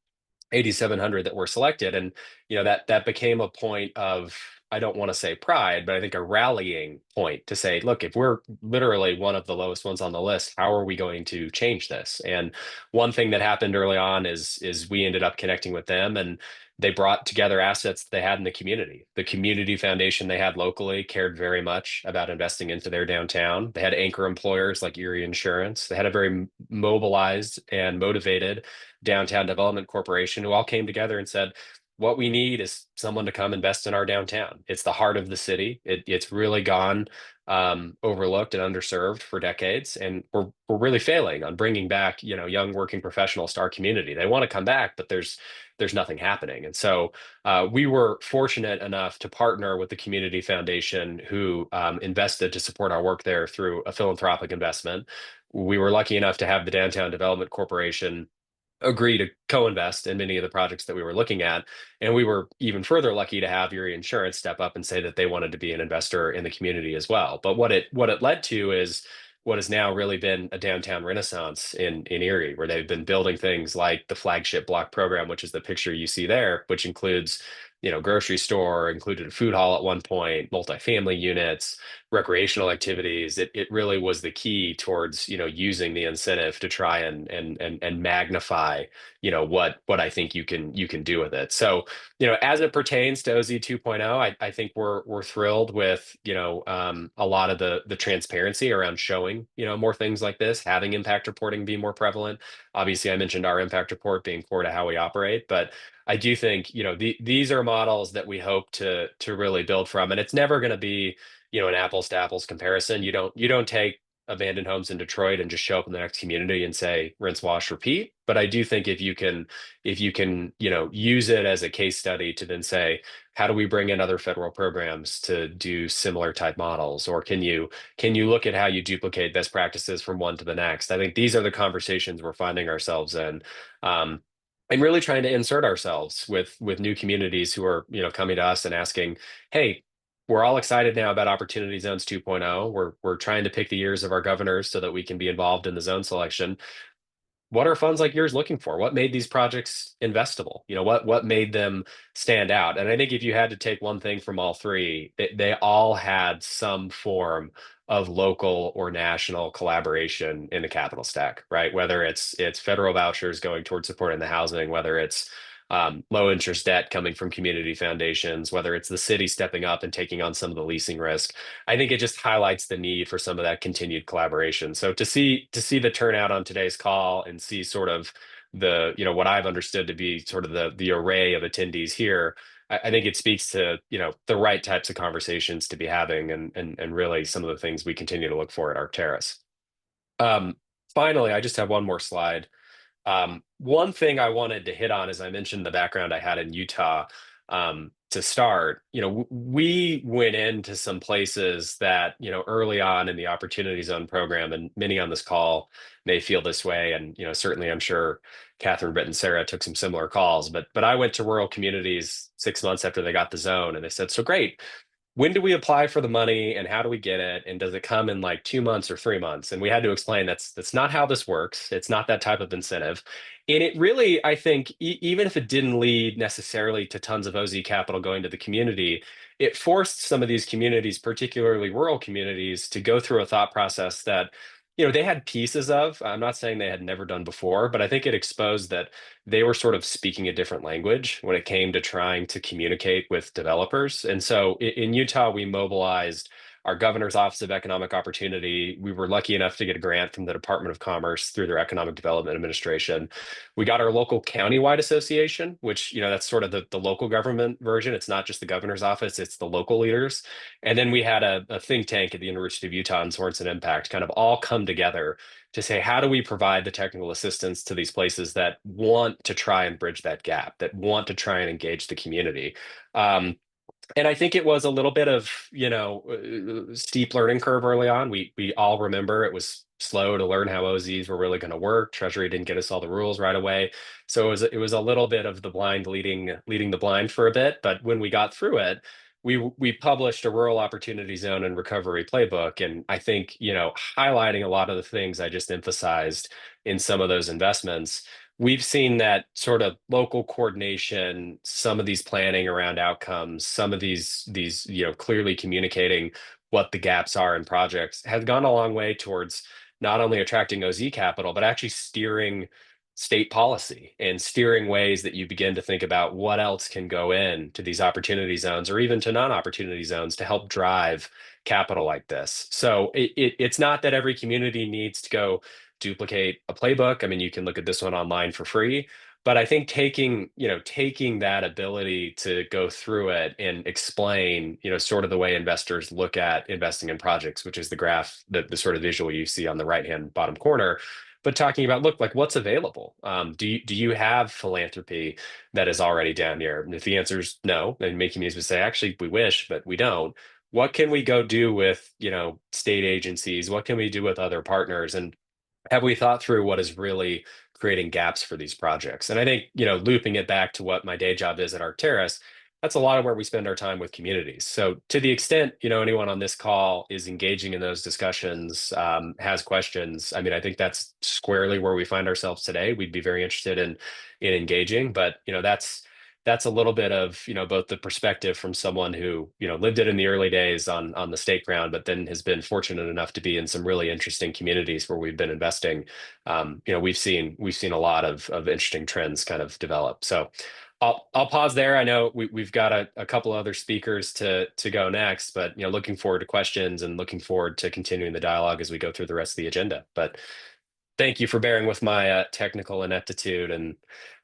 8,700 that were selected. And that became a point of, I don't want to say pride, but I think a rallying point to say, look, if we're literally one of the lowest ones on the list, how are we going to change this? And one thing that happened early on is we ended up connecting with them, and they brought together assets they had in the community. The community foundation they had locally cared very much about investing into their downtown. They had anchor employers like Erie Insurance. They had a very mobilized and motivated Downtown Development Corporation who all came together and said, what we need is someone to come invest in our downtown. It's the heart of the city. It's really gone overlooked and underserved for decades, and we're really failing on bringing back young working professionals to our community. They want to come back, but there's nothing happening. And so we were fortunate enough to partner with the community foundation, who invested to support our work there through a philanthropic investment. We were lucky enough to have the Downtown Development Corporation agree to co-invest in many of the projects that we were looking at. And we were even further lucky to have Erie Insurance step up and say that they wanted to be an investor in the community as well. But what it led to is what has now really been a downtown renaissance in Erie, where they've been building things like the flagship block program, which is the picture you see there, which includes grocery store, included a food hall at one point, multifamily units, recreational activities. It really was the key towards using the incentive to try and magnify what I think you can do with it. So as it pertains to OZ 2.0, I think we're thrilled with a lot of the transparency around showing more things like this, having impact reporting be more prevalent. Obviously, I mentioned our impact report being core to how we operate, but I do think these are models that we hope to really build from, and it's never going to be an apples to apples comparison. You don't take abandoned homes in Detroit and just show up in the next community and say rinse, wash, repeat. But I do think if you can use it as a case study to then say, how do we bring in other federal programs to do similar type models, or can you look at how you duplicate best practices from one to the next? I think these are the conversations we're finding ourselves in. And really trying to insert ourselves with new communities who are coming to us and asking, hey, we're all excited now about Opportunity Zones 2.0. We're trying to pick the ears of our governors so that we can be involved in the zone selection. What are funds like yours looking for? What made these projects investable? What made them stand out? And I think if you had to take one thing from all three, they all had some form of local or national collaboration in the capital stack, right? Whether it's federal vouchers going towards supporting the housing, whether it's low interest debt coming from community foundations, whether it's the city stepping up and taking on some of the leasing risk. I think it just highlights the need for some of that continued collaboration. So to see the turnout on today's call and see sort of the what I've understood to be sort of the array of attendees here, I think it speaks to the right types of conversations to be having, and really some of the things we continue to look for at Arctaris. Finally, I just have one more slide. One thing I wanted to hit on, as I mentioned, the background I had in Utah, to start, we went into some places that, early on in the Opportunity Zone program, and many on this call may feel this way. And, certainly I'm sure Catherine, Brent, and Sarah took some similar calls, but I went to rural communities 6 months after they got the zone, and they said, so great, when do we apply for the money and how do we get it? And does it come in like 2 months or 3 months? And we had to explain that's not how this works. It's not that type of incentive. And it really, I think, even if it didn't lead necessarily to tons of OZ capital going to the community, it forced some of these communities, particularly rural communities, to go through a thought process that, they had pieces of. I'm not saying they had never done before, but I think it exposed that they were sort of speaking a different language when it came to trying to communicate with developers. And so in Utah, we mobilized our governor's Office of Economic Opportunity. We were lucky enough to get a grant from the Department of Commerce through their Economic Development Administration. We got our local countywide association, which, that's sort of the local government version. It's not just the governor's office, it's the local leaders. And then we had a think tank at the University of Utah and Sorensen Impact kind of all come together to say, how do we provide the technical assistance to these places that want to try and bridge that gap, that want to try and engage the community? And I think it was a little bit of, steep learning curve early on. We all remember it was slow to learn how OZs were really going to work. Treasury didn't get us all the rules right away. So it was a little bit of the blind leading the blind for a bit. But when we got through it, we published a rural opportunity zone and recovery playbook. And I think, highlighting a lot of the things I just emphasized in some of those investments, we've seen that sort of local coordination, some of these planning around outcomes, some of these clearly communicating what the gaps are in projects has gone a long way towards not only attracting OZ capital, but actually steering state policy and steering ways that you begin to think about what else can go in to these opportunity zones or even to non-opportunity zones to help drive capital like this. So it's not that every community needs to go duplicate a playbook. I mean, you can look at this one online for free, but I think taking that ability to go through it and explain, sort of the way investors look at investing in projects, which is the graph, the sort of visual you see on the right-hand bottom corner, but talking about, look, like what's available. Do you have philanthropy that is already down here? And if the answer is no, then making me say, actually, we wish, but we don't. What can we go do with, state agencies? What can we do with other partners? And have we thought through what is really creating gaps for these projects? And I think, looping it back to what my day job is at Arctaris, that's a lot of where we spend our time with communities. So to the extent, anyone on this call is engaging in those discussions, has questions, I mean, I think that's squarely where we find ourselves today. We'd be very interested in engaging, but, that's a little bit of, both the perspective from someone who, lived it in the early days on the state ground, but then has been fortunate enough to be in some really interesting communities where we've been investing. We've seen a lot of interesting trends kind of develop. So I'll pause there. I know we've got a couple other speakers to go next, but looking forward to questions and looking forward to continuing the dialogue as we go through the rest of the agenda. But thank you for bearing with my technical ineptitude and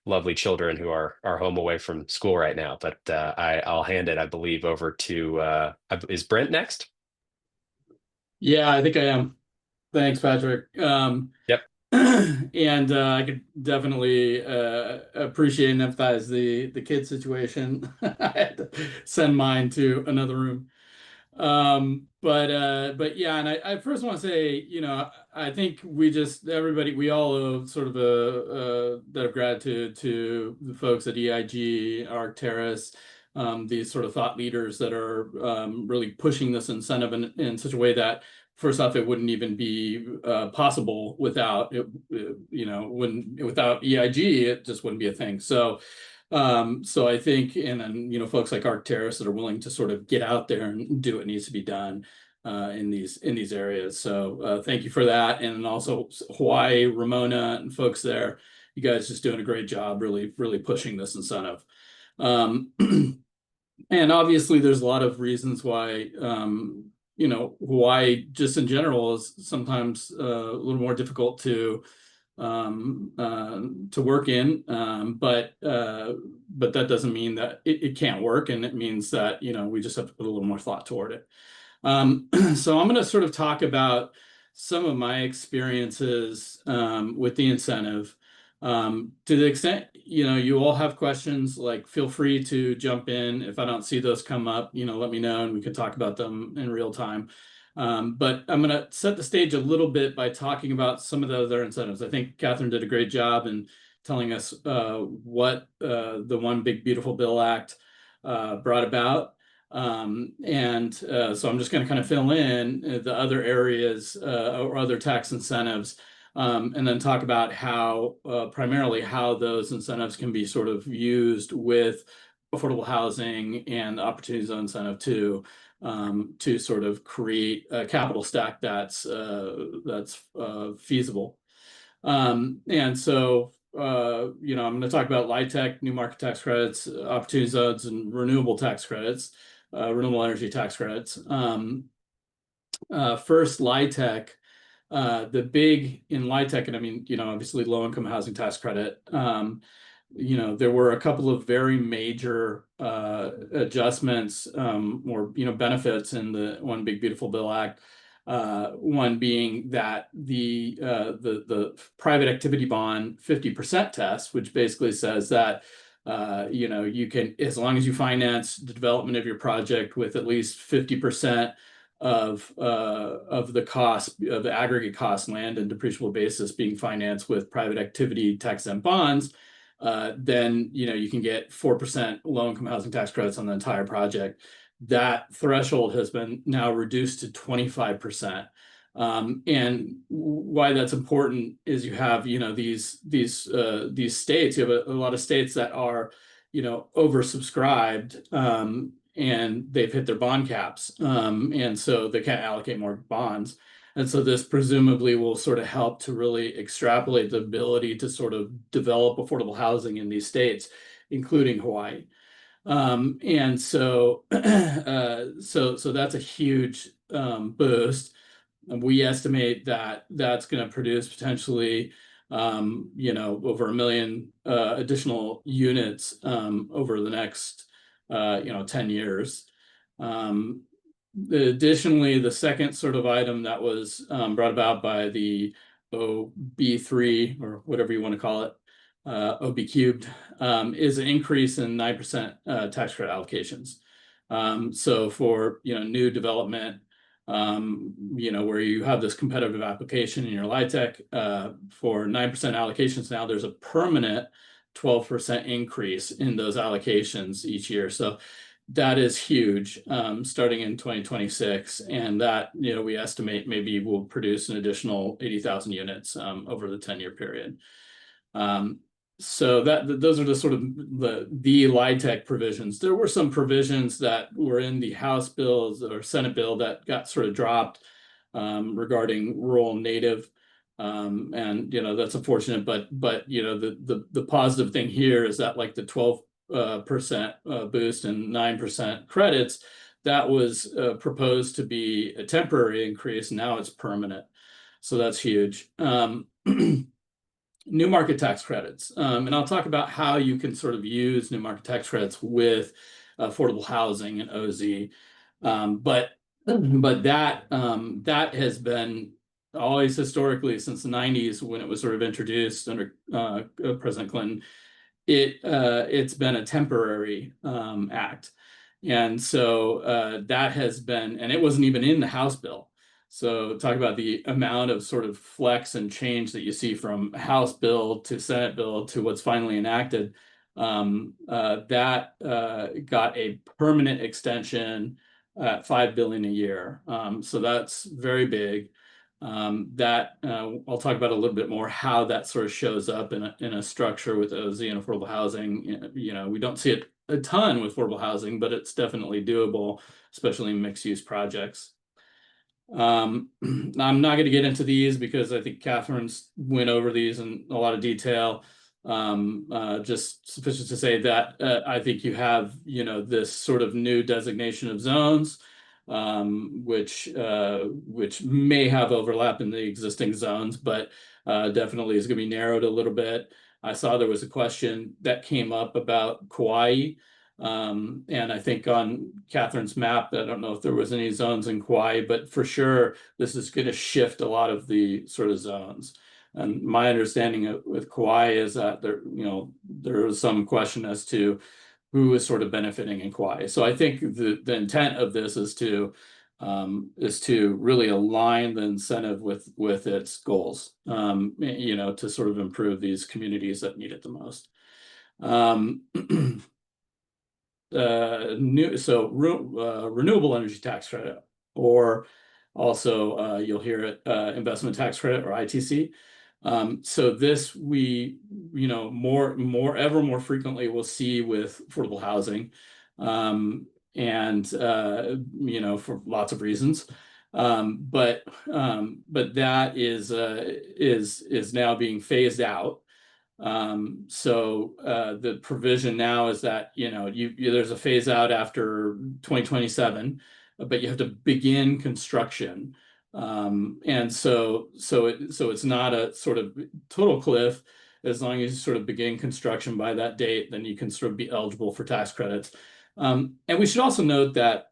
lovely children who are home away from school right now. But I'll hand it, I believe, over to is Brent next? Yeah, I think I am. Thanks, Patrick. Yep. And I could definitely appreciate and empathize the kid situation. I had to send mine to another room. But yeah, and I first want to say, I think we all owe sort of a debt of gratitude to the folks at EIG, Arctaris, these sort of thought leaders that are really pushing this incentive in such a way that, first off, it wouldn't even be possible without it, without EIG, it just wouldn't be a thing. So I think, and then, folks like Arctaris that are willing to sort of get out there and do what needs to be done in these areas. So thank you for that. And also Hawaii, Ramona and folks there, you guys just doing a great job, really, really pushing this incentive. And obviously there's a lot of reasons why, Hawaii just in general is sometimes a little more difficult to work in, but that doesn't mean that it can't work, and it means that we just have to put a little more thought toward it. So I'm going to sort of talk about some of my experiences with the incentive, To the extent, you all have questions, like feel free to jump in. If I don't see those come up, let me know and we can talk about them in real time. But I'm going to set the stage a little bit by talking about some of the other incentives. I think Catherine did a great job in telling us what the One Big Beautiful Bill Act brought about. So I'm just going to kind of fill in the other areas or other tax incentives, and then talk about how primarily how those incentives can be sort of used with affordable housing and the opportunity zone incentive to sort of create a capital stack that's feasible. And so I'm going to talk about LIHTC, new market tax credits, opportunity zones, and renewable tax credits, renewable energy tax credits. First, LIHTC. The big in LIHTC, and I mean, obviously low income housing tax credit, there were a couple of very major adjustments or benefits in the One Big Beautiful Bill Act. One being that the private activity bond 50% test, which basically says that you can, as long as you finance the development of your project with at least 50% of the cost of the aggregate cost, land and depreciable basis, being financed with private activity tax-exempt bonds, then you can get 4% low-income housing tax credits on the entire project. That threshold has been now reduced to 25%. And why that's important is you have these states. You have a lot of states that are oversubscribed, and they've hit their bond caps, and so they can't allocate more bonds. And so this presumably will sort of help to really extrapolate the ability to sort of develop affordable housing in these states, including Hawaii. And so that's a huge boost. We estimate that that's going to produce potentially over 1 million additional units over the next 10 years. Additionally, the second sort of item that was brought about by the OB3, or whatever you want to call it, OB cubed, is an increase in 9% tax credit allocations. So for new development, where you have this competitive application in your LIHTC, for 9% allocations now, there's a permanent 12% increase in those allocations each year. So that is huge, starting in 2026, and that we estimate maybe will produce an additional 80,000 units over the 10-year period. So those are the sort of the LIHTC provisions. There were some provisions that were in the House bills or Senate bill that got sort of dropped regarding rural and native, and that's unfortunate. But the positive thing here is that, like the 12% boost and 9% credits, that was proposed to be a temporary increase. Now it's permanent, so that's huge. New market tax credits, and I'll talk about how you can sort of use new market tax credits with affordable housing and OZ. But that has been always historically since the 90s, when it was sort of introduced under President Clinton. It's been a temporary act, and so that has been, and it wasn't even in the House bill. So talk about the amount of sort of flex and change that you see from House bill to Senate bill to what's finally enacted. That got a permanent extension at $5 billion a year. So that's very big. I'll talk about a little bit more how that sort of shows up in a structure with OZ and affordable housing. We don't see it a ton with affordable housing, but it's definitely doable, especially in mixed use projects. I'm not going to get into these because I think Catherine's went over these in a lot of detail. Just sufficient to say that I think you have this sort of new designation of zones, which may have overlap in the existing zones, but definitely is going to be narrowed a little bit. I saw there was a question that came up about Kauai. And I think on Catherine's map, I don't know if there was any zones in Kauai, but for sure, this is going to shift a lot of the sort of zones. And my understanding with Kauai is that there is some question as to who is sort of benefiting in Kauai. So I think the intent of this is to really align the incentive with its goals, to sort of improve these communities that need it the most. Renewable energy tax credit, or also you'll hear it, investment tax credit, or ITC. So this we ever more frequently we'll see with affordable housing, and for lots of reasons. But that is now being phased out. So the provision now is that there's a phase out after 2027, but you have to begin construction. And so it's not a sort of total cliff. As long as you sort of begin construction by that date, then you can sort of be eligible for tax credits. And we should also note that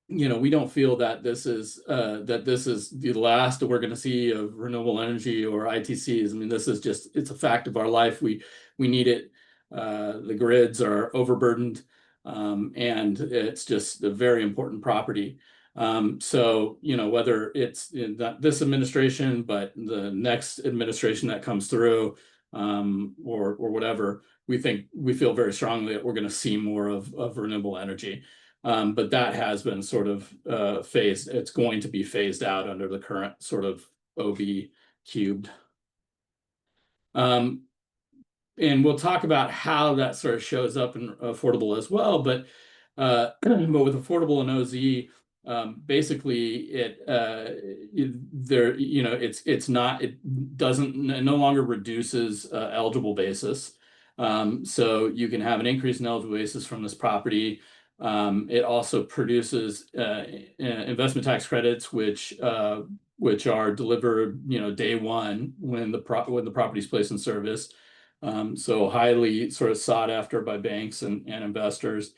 we don't feel that this is the last that we're going to see of renewable energy or ITCs. I mean, this is it's a fact of our life. We need it. The grids are overburdened, and it's just a very important property. So whether it's in this administration, but the next administration that comes through, or whatever, we feel very strongly that we're going to see more of renewable energy. But that has been sort of phased. It's going to be phased out under the current sort of OB cubed. And we'll talk about how that sort of shows up in affordable as well. But with affordable and OZ, basically it no longer reduces eligible basis. So you can have an increase in eligible basis from this property. It also produces investment tax credits, which are delivered, day one when the property is placed in service. So highly sort of sought after by banks and investors.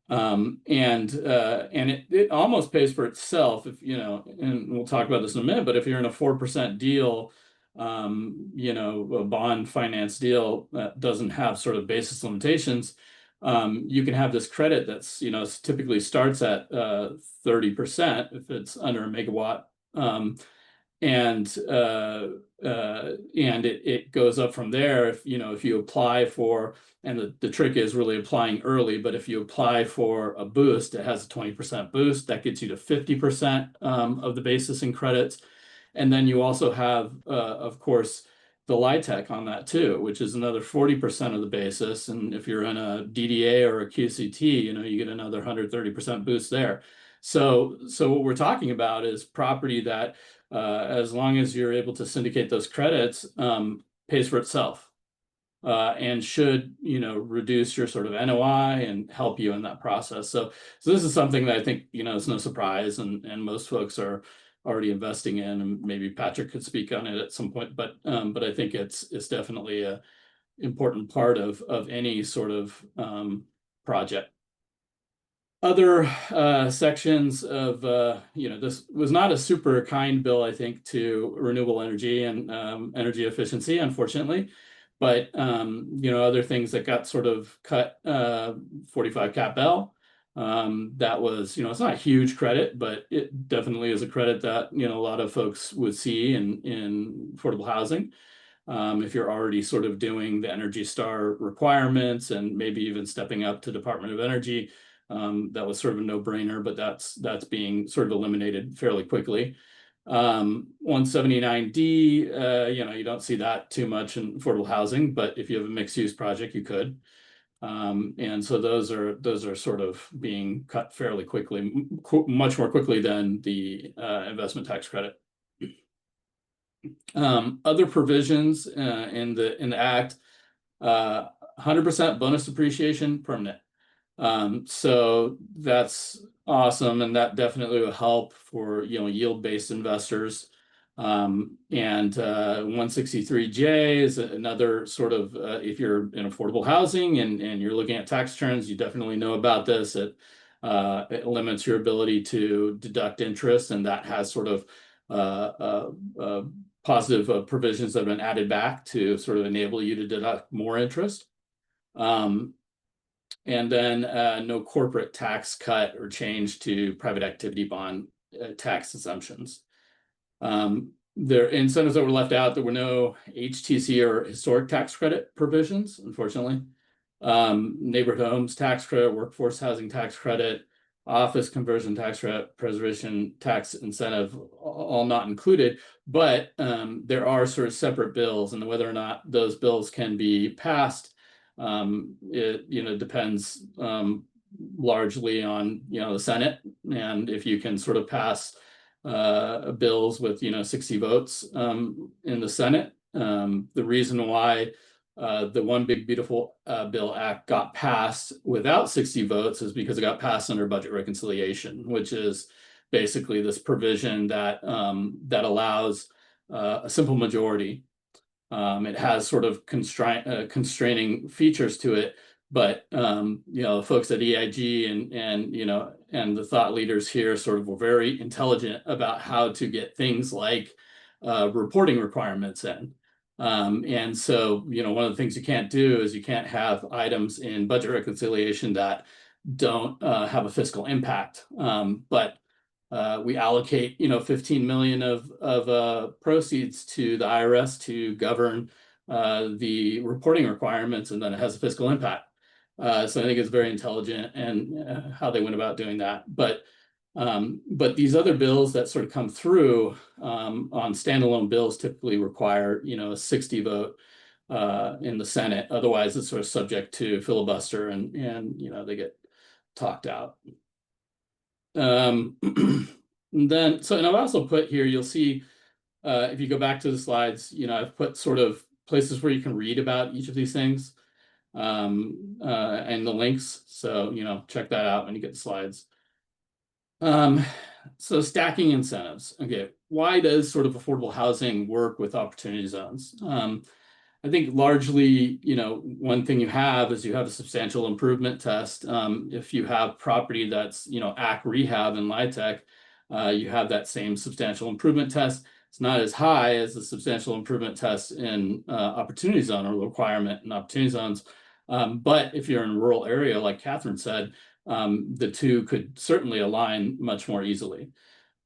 And it almost pays for itself if and we'll talk about this in a minute. But if you're in a 4% deal, a bond finance deal that doesn't have sort of basis limitations, you can have this credit that's typically starts at 30% if it's under a megawatt, and it goes up from there if you apply for, and the trick is really applying early. But if you apply for a boost, it has a 20% boost that gets you to 50% of the basis in credits. And then you also have of course the LIHTC on that too, which is another 40% of the basis. And if you're in a DDA or a QCT, you get another 130% boost there. So what we're talking about is property that, as long as you're able to syndicate those credits, pays for itself, and should, reduce your sort of NOI and help you in that process. So this is something that I think, it's no surprise, and most folks are already investing in, and maybe Patrick could speak on it at some point, but I think it's definitely a important part of any sort of project. Other sections of this was not a super kind bill, I think, to renewable energy and energy efficiency, unfortunately. But other things that got sort of cut, 45 cap L. That was, it's not a huge credit, but it definitely is a credit that, a lot of folks would see in affordable housing. If you're already sort of doing the Energy Star requirements and maybe even stepping up to Department of Energy, that was sort of a no-brainer, but that's being sort of eliminated fairly quickly. 179D, you don't see that too much in affordable housing, but if you have a mixed-use project, you could. And so those are sort of being cut fairly quickly, much more quickly than the investment tax credit. Other provisions in the Act, 100% bonus depreciation permanent. So that's awesome, and that definitely will help for yield-based investors. And 163J is another sort of, if you're in affordable housing and you're looking at tax returns, you definitely know about this. It limits your ability to deduct interest, and that has sort of positive provisions that have been added back to sort of enable you to deduct more interest. And then no corporate tax cut or change to private activity bond tax assumptions. There incentives that were left out. There were no HTC or historic tax credit provisions, unfortunately. Neighborhood homes tax credit, workforce housing tax credit, office conversion tax credit, preservation tax incentive, all not included. But there are sort of separate bills, and whether or not those bills can be passed, it depends largely on the Senate, and if you can sort of pass bills with 60 votes in the Senate. The reason why the One Big Beautiful Bill Act got passed without 60 votes is because it got passed under budget reconciliation, which is basically this provision that that allows a simple majority. It has sort of constraining features to it, but folks at EIG and the thought leaders here sort of were very intelligent about how to get things like reporting requirements in. And so, one of the things you can't do is you can't have items in budget reconciliation that don't have a fiscal impact. But we allocate, 15 million of proceeds to the IRS to govern the reporting requirements, and then it has a fiscal impact. So I think it's very intelligent and how they went about doing that. But these other bills that sort of come through on standalone bills typically require, a 60 vote in the Senate. Otherwise, it's sort of subject to filibuster, and they get talked out. And I've also put here, you'll see if you go back to the slides, I've put sort of places where you can read about each of these things. And the links. So, check that out when you get the slides. So stacking incentives. Okay, why does sort of affordable housing work with opportunity zones? I think largely, one thing you have is you have a substantial improvement test. If you have property that's, AC rehab and LIHTC, you have that same substantial improvement test. It's not as high as the substantial improvement test in opportunity zone or requirement in opportunity zones. But if you're in a rural area, like Catherine said, the two could certainly align much more easily.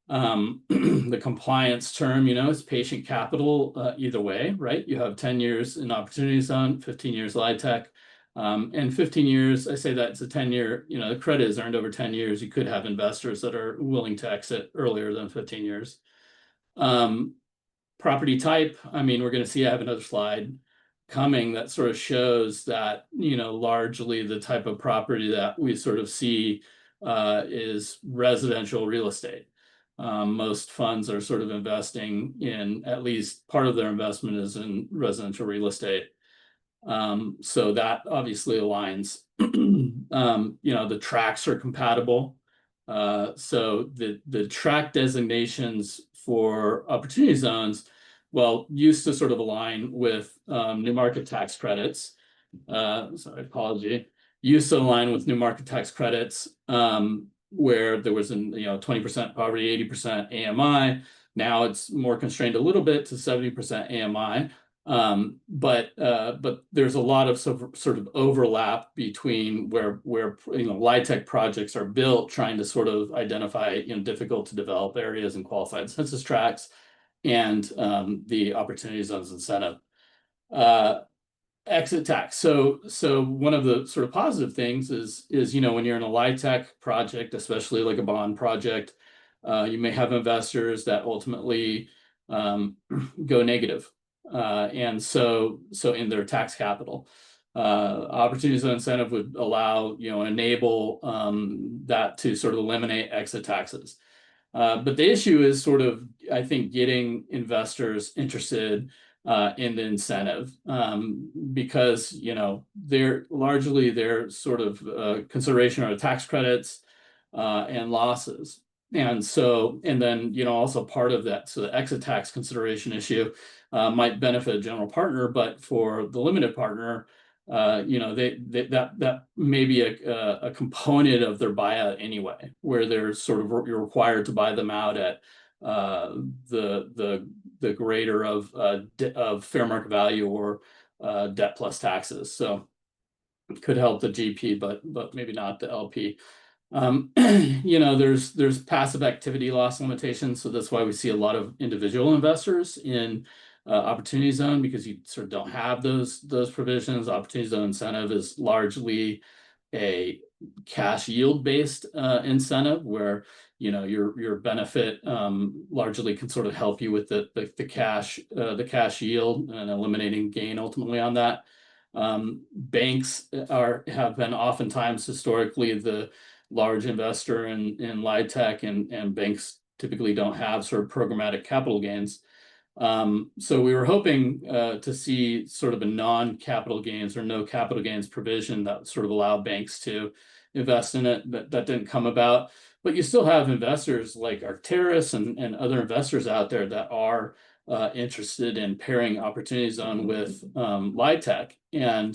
The compliance term, is patient capital either way, right? You have 10 years in opportunity zone, 15 years LIHTC, and 15 years, I say that it's a 10-year, the credit is earned over 10 years. You could have investors that are willing to exit earlier than 15 years. Property type, we're going to see, I have another slide coming that sort of shows that, largely the type of property that we sort of see is residential real estate. Most funds are sort of investing in, at least part of their investment is in residential real estate. So that obviously aligns. The tracks are compatible. So the track designations for opportunity zones, used to sort of align with new market tax credits. Sorry, apology. Used to align with new market tax credits, where there was 20% poverty, 80% AMI. Now it's more constrained a little bit to 70% AMI. But there's a lot of sort of overlap between where LIHTC projects are built, trying to sort of identify difficult to develop areas and qualified census tracts, and the opportunity zones incentive. Exit tax. So one of the sort of positive things is when you're in a LIHTC project, especially like a bond project, you may have investors that ultimately go negative. And so in their tax capital, opportunity zone incentive would allow, enable that to sort of eliminate exit taxes. But the issue is sort of, I think, getting investors interested in the incentive, because, they're largely their sort of consideration are tax credits and losses. And then, also part of that, so the exit tax consideration issue might benefit a general partner, but for the limited partner, that may be a component of their buyout anyway, where they're sort of, you're required to buy them out at the greater of fair market value or debt plus taxes. So it could help the GP, but maybe not the LP. There's passive activity loss limitations, so that's why we see a lot of individual investors in opportunity zone, because you sort of don't have those provisions. Opportunity zone incentive is largely a cash yield based incentive, where your benefit largely can sort of help you with the cash yield and eliminating gain ultimately on that. Banks have been oftentimes historically the large investor in LIHTC, and banks typically don't have sort of programmatic capital gains. So we were hoping to see sort of a non-capital gains or no capital gains provision that sort of allowed banks to invest in it. That didn't come about, but you still have investors like Arctaris and other investors out there that are interested in pairing opportunity zone with LIHTC, and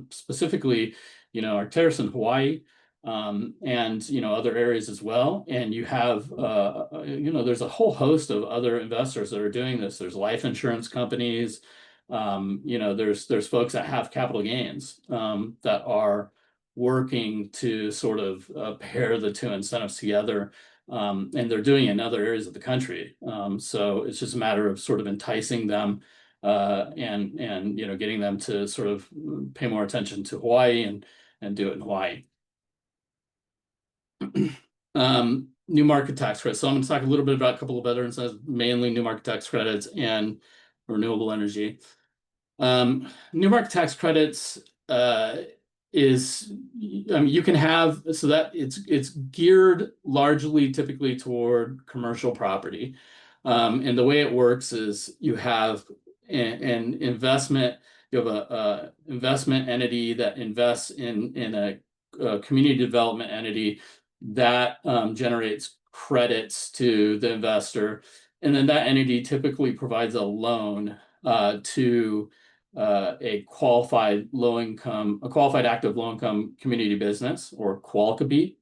specifically, Arctaris in Hawaii, and other areas as well. And you have there's a whole host of other investors that are doing this. There's life insurance companies, there's folks that have capital gains that are working to sort of pair the two incentives together, and they're doing it in other areas of the country. So it's just a matter of sort of enticing them and getting them to sort of pay more attention to Hawaii and do it in Hawaii. New market tax credits. So I'm going to talk a little bit about a couple of other incentives, mainly new market tax credits and renewable energy. New market tax credits you can have, so that it's geared largely typically toward commercial property. And the way it works is you have an investment, you have a investment entity that invests in a community development entity that generates credits to the investor, and then that entity typically provides a loan to a qualified active low income community business, or QOFs.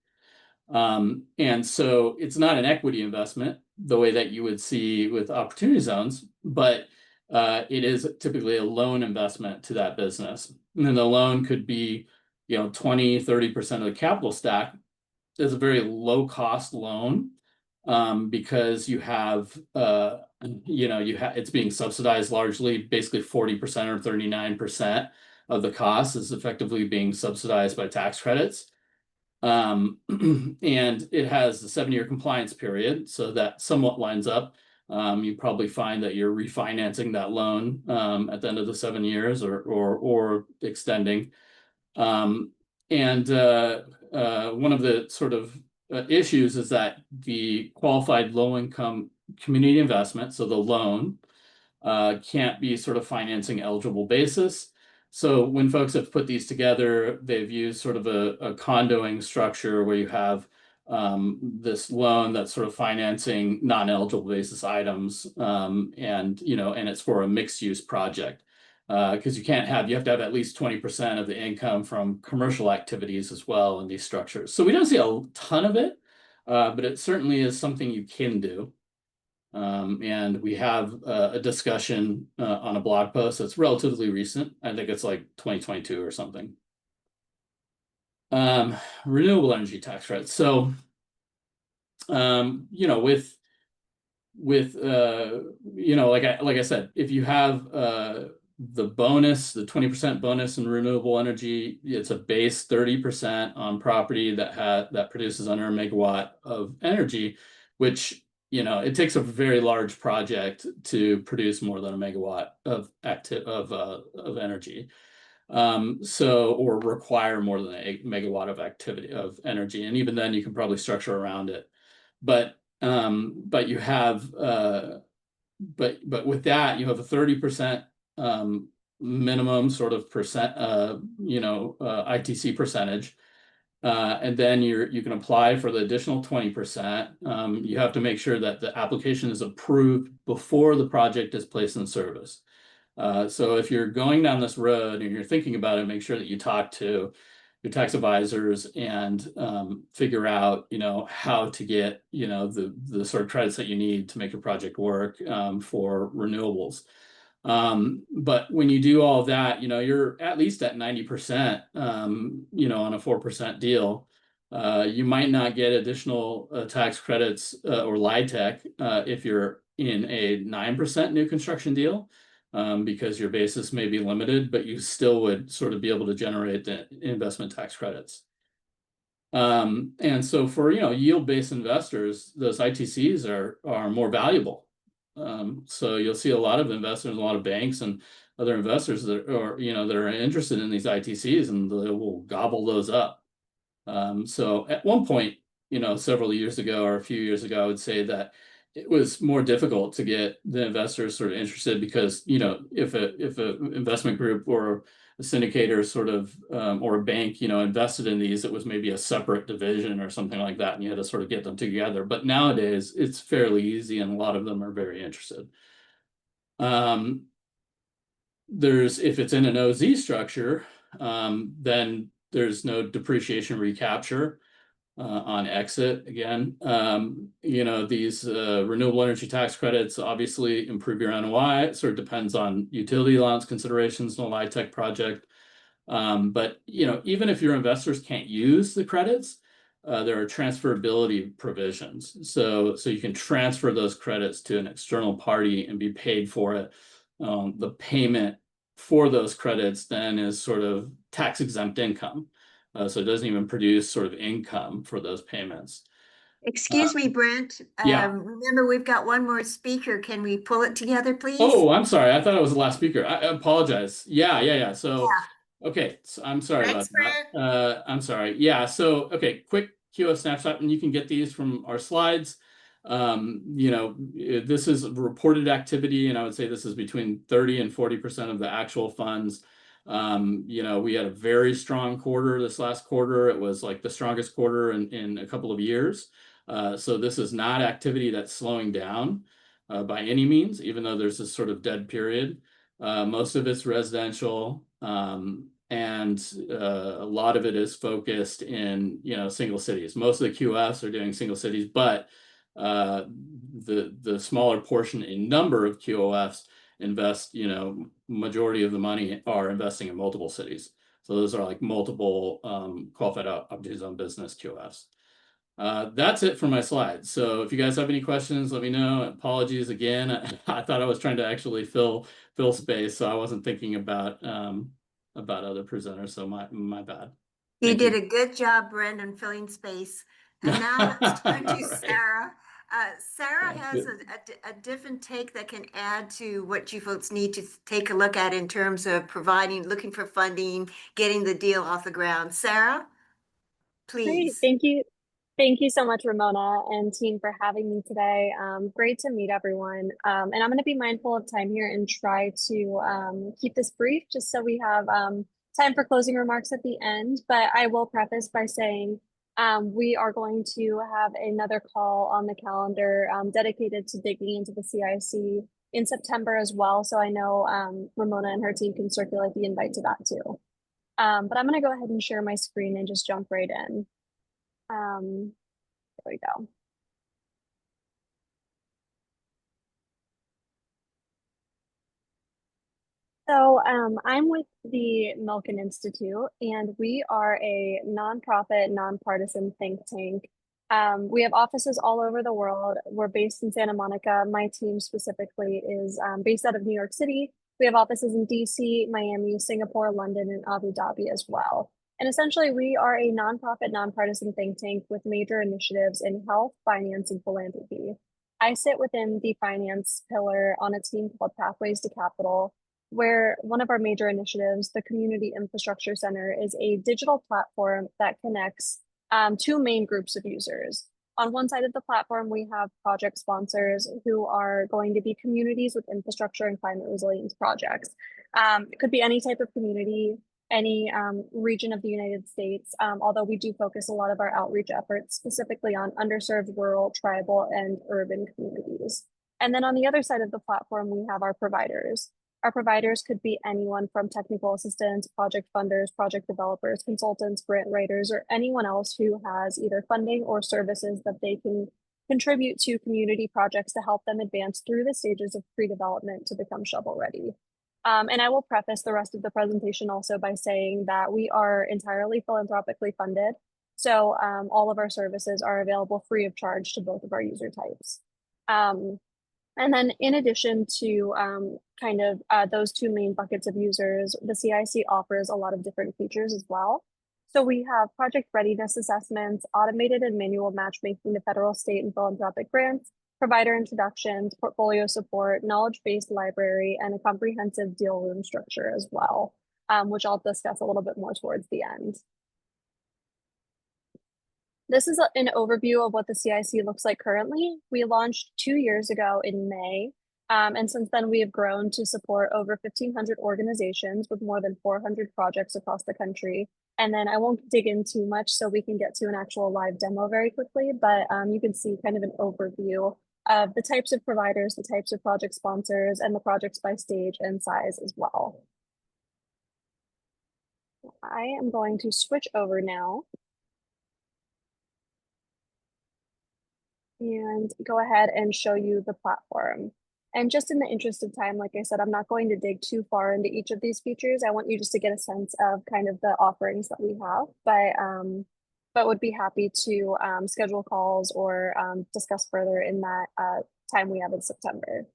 And so it's not an equity investment the way that you would see with opportunity zones, but it is typically a loan investment to that business. And then the loan could be 20-30% of the capital stack. Is a very low cost loan because you have it's being subsidized largely, basically 40% or 39% of the cost is effectively being subsidized by tax credits. And it has the 7-year compliance period, so that somewhat lines up. You probably find that you're refinancing that loan at the end of the 7 years or extending. And one of the sort of issues is that the qualified low-income community investment, so the loan, can't be sort of financing eligible basis. So when folks have put these together, they've used sort of a condoing structure where you have this loan that's sort of financing non-eligible basis items, and it's for a mixed-use project. Because you have to have at least 20% of the income from commercial activities as well in these structures. So we don't see a ton of it, but it certainly is something you can do. And we have a discussion on a blog post that's relatively recent. I think it's like 2022 or something. Renewable energy tax credits. So, like I said, if you have the 20% bonus in renewable energy, it's a base 30% on property that produces under a megawatt of energy, which it takes a very large project to produce more than a megawatt of energy, or require more than a megawatt of activity of energy, and even then you can probably structure around it. But you have but with that you have a 30% minimum sort of percent, ITC percentage, and then you can apply for the additional 20%. You have to make sure that the application is approved before the project is placed in service. So if you're going down this road and you're thinking about it, make sure that you talk to your tax advisors and figure out, how to get, the sort of credits that you need to make your project work for renewables. But when you do all of that, you're at least at 90%, on a 4% deal. You might not get additional tax credits or LIHTC if you're in a 9% new construction deal, because your basis may be limited, but you still would sort of be able to generate the investment tax credits. And so for yield-based investors, those ITCs are more valuable. So you'll see a lot of investors, a lot of banks and other investors that are interested in these ITCs, and they will gobble those up. So at one point, several years ago or a few years ago, I would say that it was more difficult to get the investors sort of interested because, if a investment group or a syndicator sort of, or a bank, invested in these, it was maybe a separate division or something like that, and you had to sort of get them together. But nowadays it's fairly easy, and a lot of them are very interested. If it's in an OZ structure, then there's no depreciation recapture on exit. Again, these renewable energy tax credits obviously improve your NOI. It sort of depends on utility allowance considerations in a LIHTC project. But even if your investors can't use the credits, there are transferability provisions. So you can transfer those credits to an external party and be paid for it. The payment for those credits then is sort of tax exempt income. So it doesn't even produce sort of income for those payments. Excuse me, Brent. Yeah. Remember, we've got one more speaker. Can we pull it together, please? Oh, I'm sorry. I thought I was the last speaker. I apologize. Yeah. So, okay. So I'm sorry Thanks, about that. I'm sorry. Yeah. So, okay. Quick QO snapshot, and you can get these from our slides. This is reported activity, and I would say this is between 30 and 40% of the actual funds. We had a very strong quarter this last quarter. It was like the strongest quarter in a couple of years. So this is not activity that's slowing down by any means, even though there's this sort of dead period. Most of it's residential, and a lot of it is focused in single cities. Most of the QFs are doing single cities, but the smaller portion in number of QOFs invest, majority of the money are investing in multiple cities. So those are like multiple qualified opportunity zone business QOFs. That's it for my slides. So if you guys have any questions, let me know. Apologies again. I thought I was trying to actually fill space, so I wasn't thinking about other presenters. So my bad. You did a good job, Brent, filling space. And now let's turn to Right. Sarah. Sarah has a different take that can add to what you folks need to take a look at in terms of looking for funding, getting the deal off the ground. Sarah, Great. please. Thank you. Thank you so much, Ramona and team, for having me today. Great to meet everyone. And I'm going to be mindful of time here and try to keep this brief just so we have time for closing remarks at the end. But I will preface by saying we are going to have another call on the calendar dedicated to digging into the CIC in September as well. So I know Ramona and her team can circulate the invite to that too. But I'm going to go ahead and share my screen and just jump right in. There we go. So I'm with the Milken Institute, and we are a nonprofit, nonpartisan think tank. We have offices all over the world. We're based in Santa Monica. My team specifically is based out of New York City. We have offices in DC, Miami, Singapore, London, and Abu Dhabi as well. And essentially, we are a nonprofit, nonpartisan think tank with major initiatives in health, finance, and philanthropy. I sit within the finance pillar on a team called Pathways to Capital, where one of our major initiatives, the Community Infrastructure Center, is a digital platform that connects two main groups of users. On one side of the platform, we have project sponsors who are going to be communities with infrastructure and climate resilience projects. It could be any type of community, any region of the United States, although we do focus a lot of our outreach efforts specifically on underserved, rural, tribal, and urban communities. And then on the other side of the platform, we have our providers. Our providers could be anyone from technical assistants, project funders, project developers, consultants, grant writers, or anyone else who has either funding or services that they can contribute to community projects to help them advance through the stages of pre-development to become shovel ready. And I will preface the rest of the presentation also by saying that we are entirely philanthropically funded. So all of our services are available free of charge to both of our user types. And then in addition to those two main buckets of users, the CIC offers a lot of different features as well. So we have project readiness assessments, automated and manual matchmaking to federal, state, and philanthropic grants, provider introductions, portfolio support, knowledge-based library, and a comprehensive deal room structure as well, which I'll discuss a little bit more towards the end. This is an overview of what the CIC looks like currently. We launched 2 years ago in May, and since then we have grown to support over 1,500 organizations with more than 400 projects across the country. And then I won't dig in too much so we can get to an actual live demo very quickly, but you can see kind of an overview of the types of providers, the types of project sponsors, and the projects by stage and size as well. I am going to switch over now and go ahead and show you the platform. And just in the interest of time, like I said, I'm not going to dig too far into each of these features. I want you just to get a sense of kind of the offerings that we have, but would be happy to schedule calls or discuss further in that time we have in September.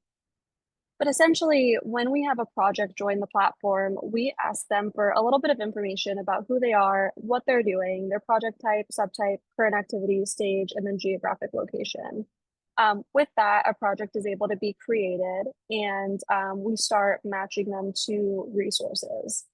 But essentially, when we have a project join the platform, we ask them for a little bit of information about who they are, what they're doing, their project type, subtype, current activity, stage, and then geographic location. With that, a project is able to be created and we start matching them to resources.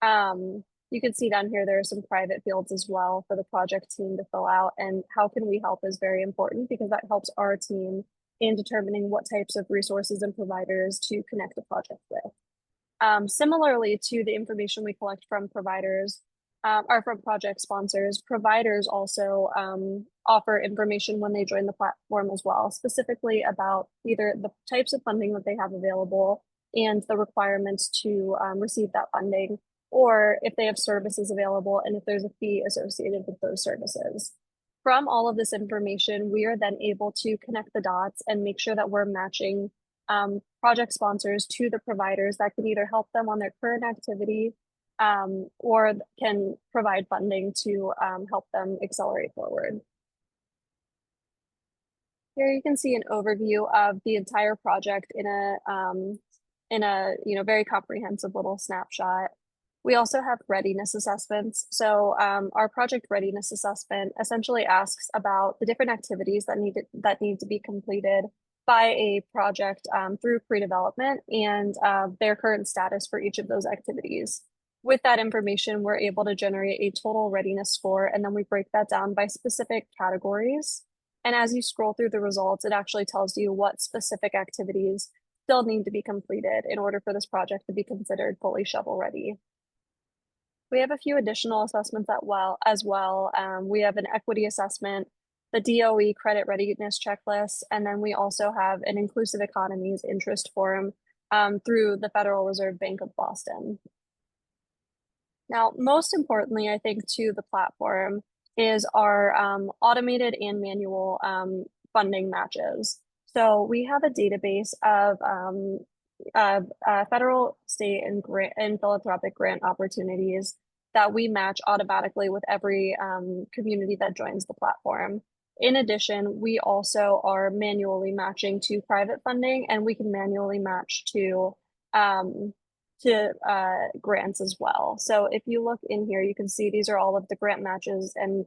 You can see down here, there are some private fields as well for the project team to fill out, and how can we help is very important because that helps our team in determining what types of resources and providers to connect a project with. Similarly to the information we collect from providers, or from project sponsors, providers also offer information when they join the platform as well, specifically about either the types of funding that they have available and the requirements to receive that funding, or if they have services available and if there's a fee associated with those services. From all of this information, we are then able to connect the dots and make sure that we're matching project sponsors to the providers that can either help them on their current activity or can provide funding to help them accelerate forward. Here you can see an overview of the entire project in a very comprehensive little snapshot. We also have readiness assessments. So our project readiness assessment essentially asks about the different activities that need to be completed by a project through pre-development and their current status for each of those activities. With that information, we're able to generate a total readiness score, and then we break that down by specific categories. And as you scroll through the results, it actually tells you what specific activities still need to be completed in order for this project to be considered fully shovel ready. We have a few additional assessments as well. We have an equity assessment, the DOE credit readiness checklist, and then we also have an inclusive economies interest forum through the Federal Reserve Bank of Boston. Now, most importantly, I think to the platform is our automated and manual funding matches. So we have a database of federal, state, and philanthropic grant opportunities that we match automatically with every community that joins the platform. In addition, we also are manually matching to private funding, and we can manually match to grants as well. So if you look in here, you can see these are all of the grant matches and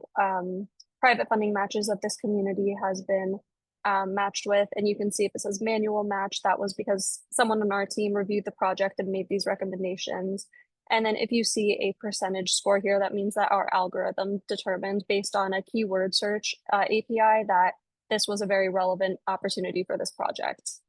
private funding matches that this community has been matched with. And you can see if it says manual match, that was because someone on our team reviewed the project and made these recommendations. And then if you see a percentage score here, that means that our algorithm determined based on a keyword search API that this was a very relevant opportunity for this project.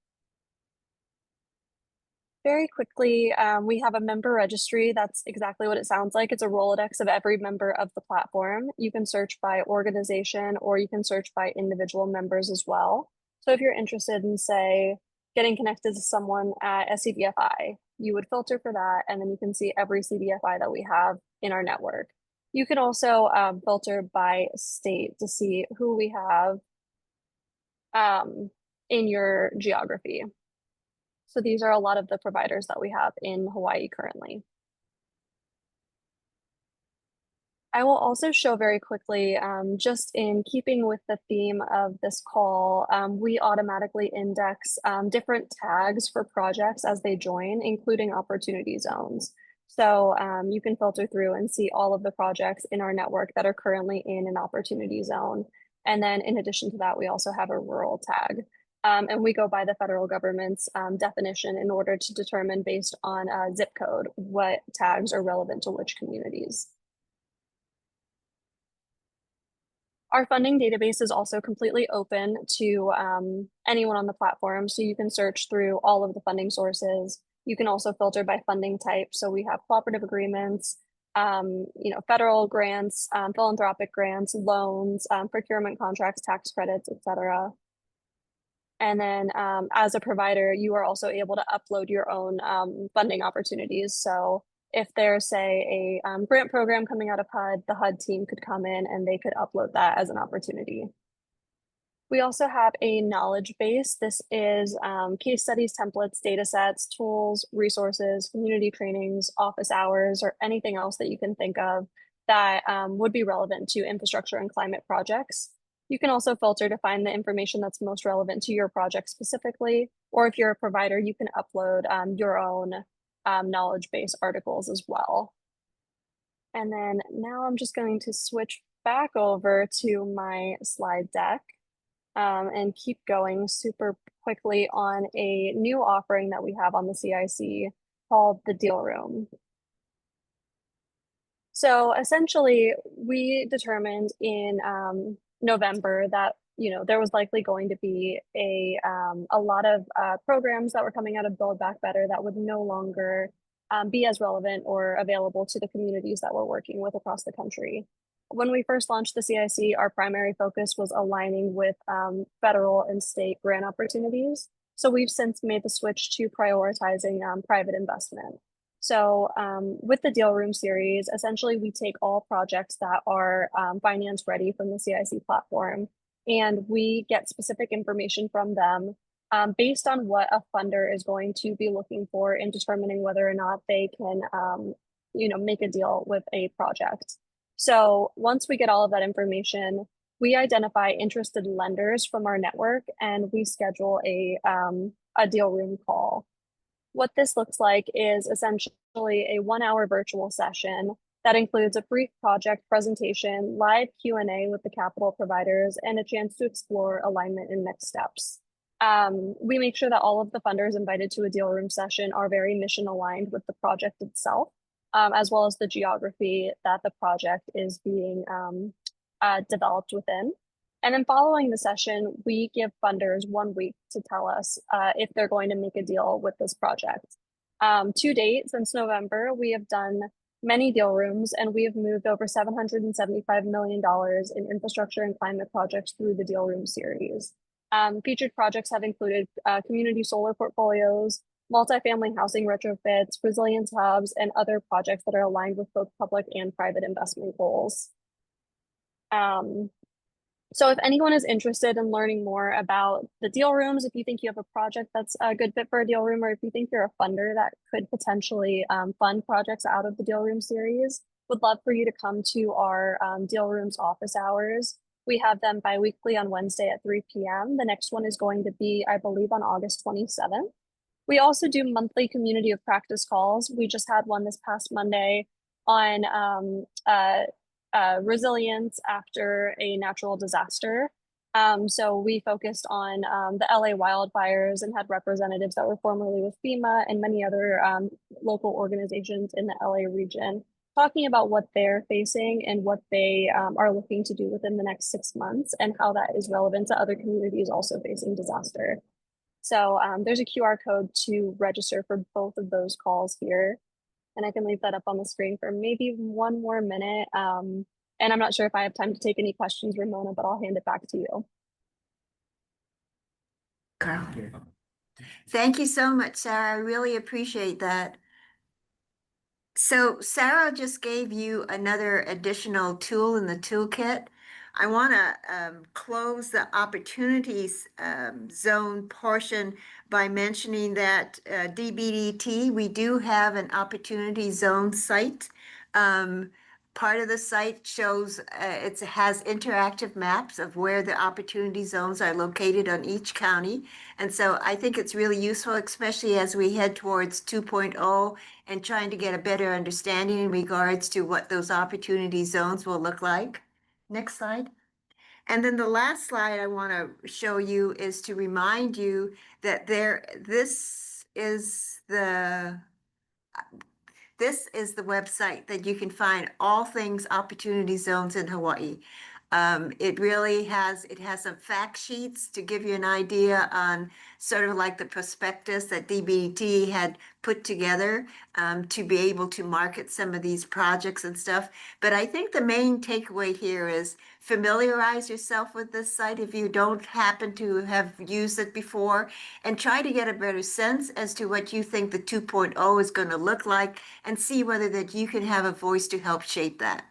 Very quickly, we have a member registry. That's exactly what it sounds like. It's a Rolodex of every member of the platform. You can search by organization or you can search by individual members as well. So if you're interested in, say, getting connected to someone at a CDFI. You would filter for that, and then you can see every CDFI that we have in our network. You can also filter by state to see who we have in your geography. So these are a lot of the providers that we have in Hawaii currently. I will also show very quickly, just in keeping with the theme of this call, we automatically index different tags for projects as they join, including opportunity zones. So you can filter through and see all of the projects in our network that are currently in an opportunity zone. And then in addition to that, we also have a rural tag. And we go by the federal government's definition in order to determine based on zip code what tags are relevant to which communities. Our funding database is also completely open to anyone on the platform. So you can search through all of the funding sources. You can also filter by funding type. So we have cooperative agreements, federal grants, philanthropic grants, loans, procurement contracts, tax credits, etc. And then as a provider, you are also able to upload your own funding opportunities. So if there's, say, a grant program coming out of HUD, the HUD team could come in and they could upload that as an opportunity. We also have a knowledge base. This is case studies, templates, data sets, tools, resources, community trainings, office hours, or anything else that you can think of that would be relevant to infrastructure and climate projects. You can also filter to find the information that's most relevant to your project specifically, or if you're a provider, you can upload your own knowledge base articles as well. And then now I'm just going to switch back over to my slide deck and keep going super quickly on a new offering that we have on the CIC called the Deal Room. So essentially, we determined in November that there was likely going to be a lot of programs that were coming out of Build Back Better that would no longer be as relevant or available to the communities that we're working with across the country. When we first launched the CIC, our primary focus was aligning with federal and state grant opportunities. So we've since made the switch to prioritizing private investment. So with the Deal Room series, essentially we take all projects that are finance ready from the CIC platform, and we get specific information from them based on what a funder is going to be looking for in determining whether or not they can make a deal with a project. So once we get all of that information, we identify interested lenders from our network and we schedule a Deal Room call. What this looks like is essentially a 1-hour virtual session that includes a brief project presentation, live Q&A with the capital providers, and a chance to explore alignment and next steps. We make sure that all of the funders invited to a Deal Room session are very mission aligned with the project itself, as well as the geography that the project is being developed within. And then following the session, we give funders 1 week to tell us if they're going to make a deal with this project. To date, since November, we have done many deal rooms and we have moved over $775 million in infrastructure and climate projects through the Deal Room series. Featured projects have included community solar portfolios, multifamily housing retrofits, resilience hubs, and other projects that are aligned with both public and private investment goals. So if anyone is interested in learning more about the deal rooms, if you think you have a project that's a good fit for a deal room, or if you think you're a funder that could potentially fund projects out of the Deal Room series, would love for you to come to our Deal Rooms office hours. We have them bi-weekly on Wednesday at 3 p.m. The next one is going to be, I believe, on August 27th. We also do monthly community of practice calls. We just had one this past Monday on resilience after a natural disaster. So we focused on the LA wildfires and had representatives that were formerly with FEMA and many other local organizations in the LA region talking about what they're facing and what they are looking to do within the next 6 months and how that is relevant to other communities also facing disaster. So there's a QR code to register for both of those calls here. And I can leave that up on the screen for maybe 1 more minute. And I'm not sure if I have time to take any questions, Ramona, but I'll hand it back to you. Okay. Thank you so much, Sarah. I really appreciate that. So Sarah just gave you another additional tool in the toolkit. I want to close the opportunities zone portion by mentioning that DBDT, we do have an opportunity zone site. Part of the site shows it has interactive maps of where the opportunity zones are located on each county. And so I think it's really useful, especially as we head towards 2.0 and trying to get a better understanding in regards to what those opportunity zones will look like. Next slide. And then the last slide I want to show you is to remind you that this is the website that you can find all things opportunity zones in Hawaii. It really has some fact sheets to give you an idea on sort of like the prospectus that DBT had put together to be able to market some of these projects and stuff. But I think the main takeaway here is familiarize yourself with this site if you don't happen to have used it before, and try to get a better sense as to what you think the 2.0 is going to look like, and see whether that you can have a voice to help shape that.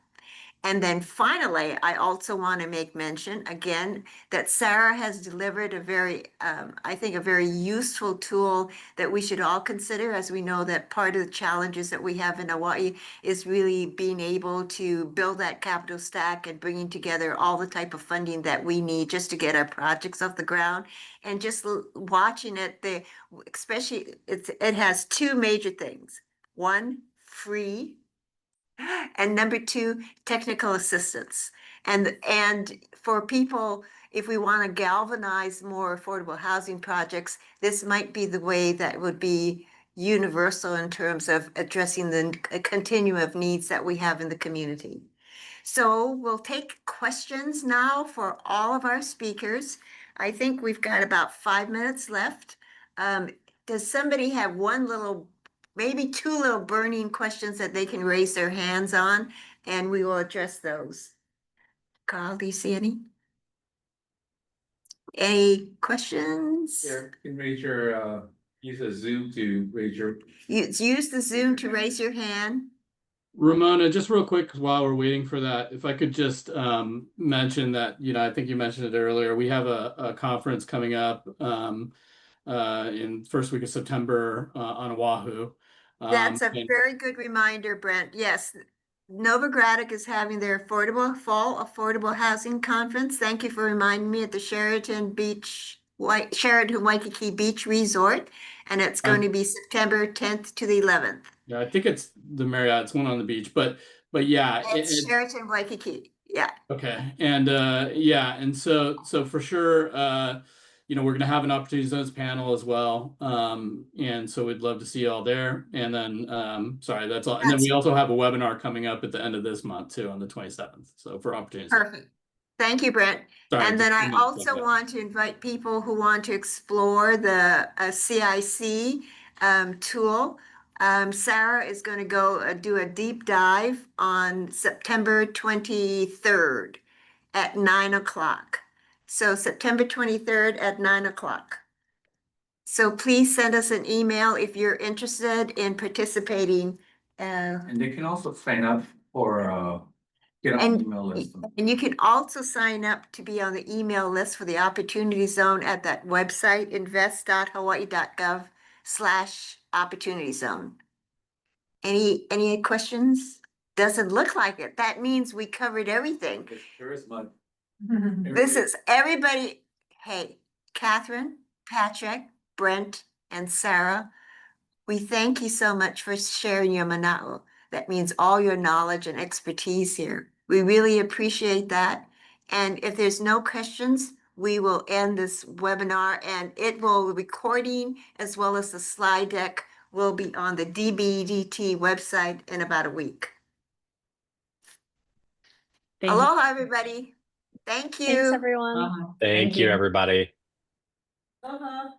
And then finally, I also want to make mention again that Sarah has delivered a very, I think, a very useful tool that we should all consider, as we know that part of the challenges that we have in Hawaii is really being able to build that capital stack and bringing together all the type of funding that we need just to get our projects off the ground. And just watching it, especially it has two major things. One, free. And number two, technical assistance. And for people, if we want to galvanize more affordable housing projects, this might be the way that would be universal in terms of addressing the continuum of needs that we have in the community. So we'll take questions now for all of our speakers. I think we've got about 5 minutes left. Does somebody have maybe two little burning questions that they can raise their hands on, and we will address those? Carl, do you see any? Any questions? Here, you can raise your, use a Zoom to raise your. Use the Zoom to raise your hand. Ramona, just real quick while we're waiting for that, if I could just mention that, I think you mentioned it earlier, we have a conference coming up in first week of September on Oahu. That's a very good reminder, Brent. Yes, Novogradac is having their fall affordable housing conference. Thank you for reminding me, at the Sheraton Waikiki Beach Resort, and it's going to be September 10th to the 11th. Yeah, I think it's the Marriott. It's one on the beach, but yeah, it's Sheraton Waikiki. Yeah. Okay, and and so for sure, we're going to have an opportunity zones panel as well, and so we'd love to see you all there. And then, sorry, that's all. And then we also have a webinar coming up at the end of this month too, on the 27th. So for opportunities. Perfect. Thank you, Brent. Sorry, and then I also want to invite people who want to explore the CIC tool. Sarah is going to go do a deep dive on September 23rd at 9 o'clock. So September 23rd at 9 o'clock. So please send us an email if you're interested in participating. And they can also sign up for get on the email list. And you can also sign up to be on the email list for the Opportunity Zone at that website, Invest.Hawaii.Gov/Opportunity Zone. Any questions? Doesn't look like it. That means we covered everything. There is one. This is everybody. Hey, Catherine, Patrick, Brent, and Sarah, we thank you so much for sharing your mana'o. That means all your knowledge and expertise here. We really appreciate that. And if there's no questions, we will end this webinar, and recording as well as the slide deck will be on the DBDT website in about a week. Aloha, everybody. Thank you. Thanks, everyone. Thank you, everybody. Uh-huh.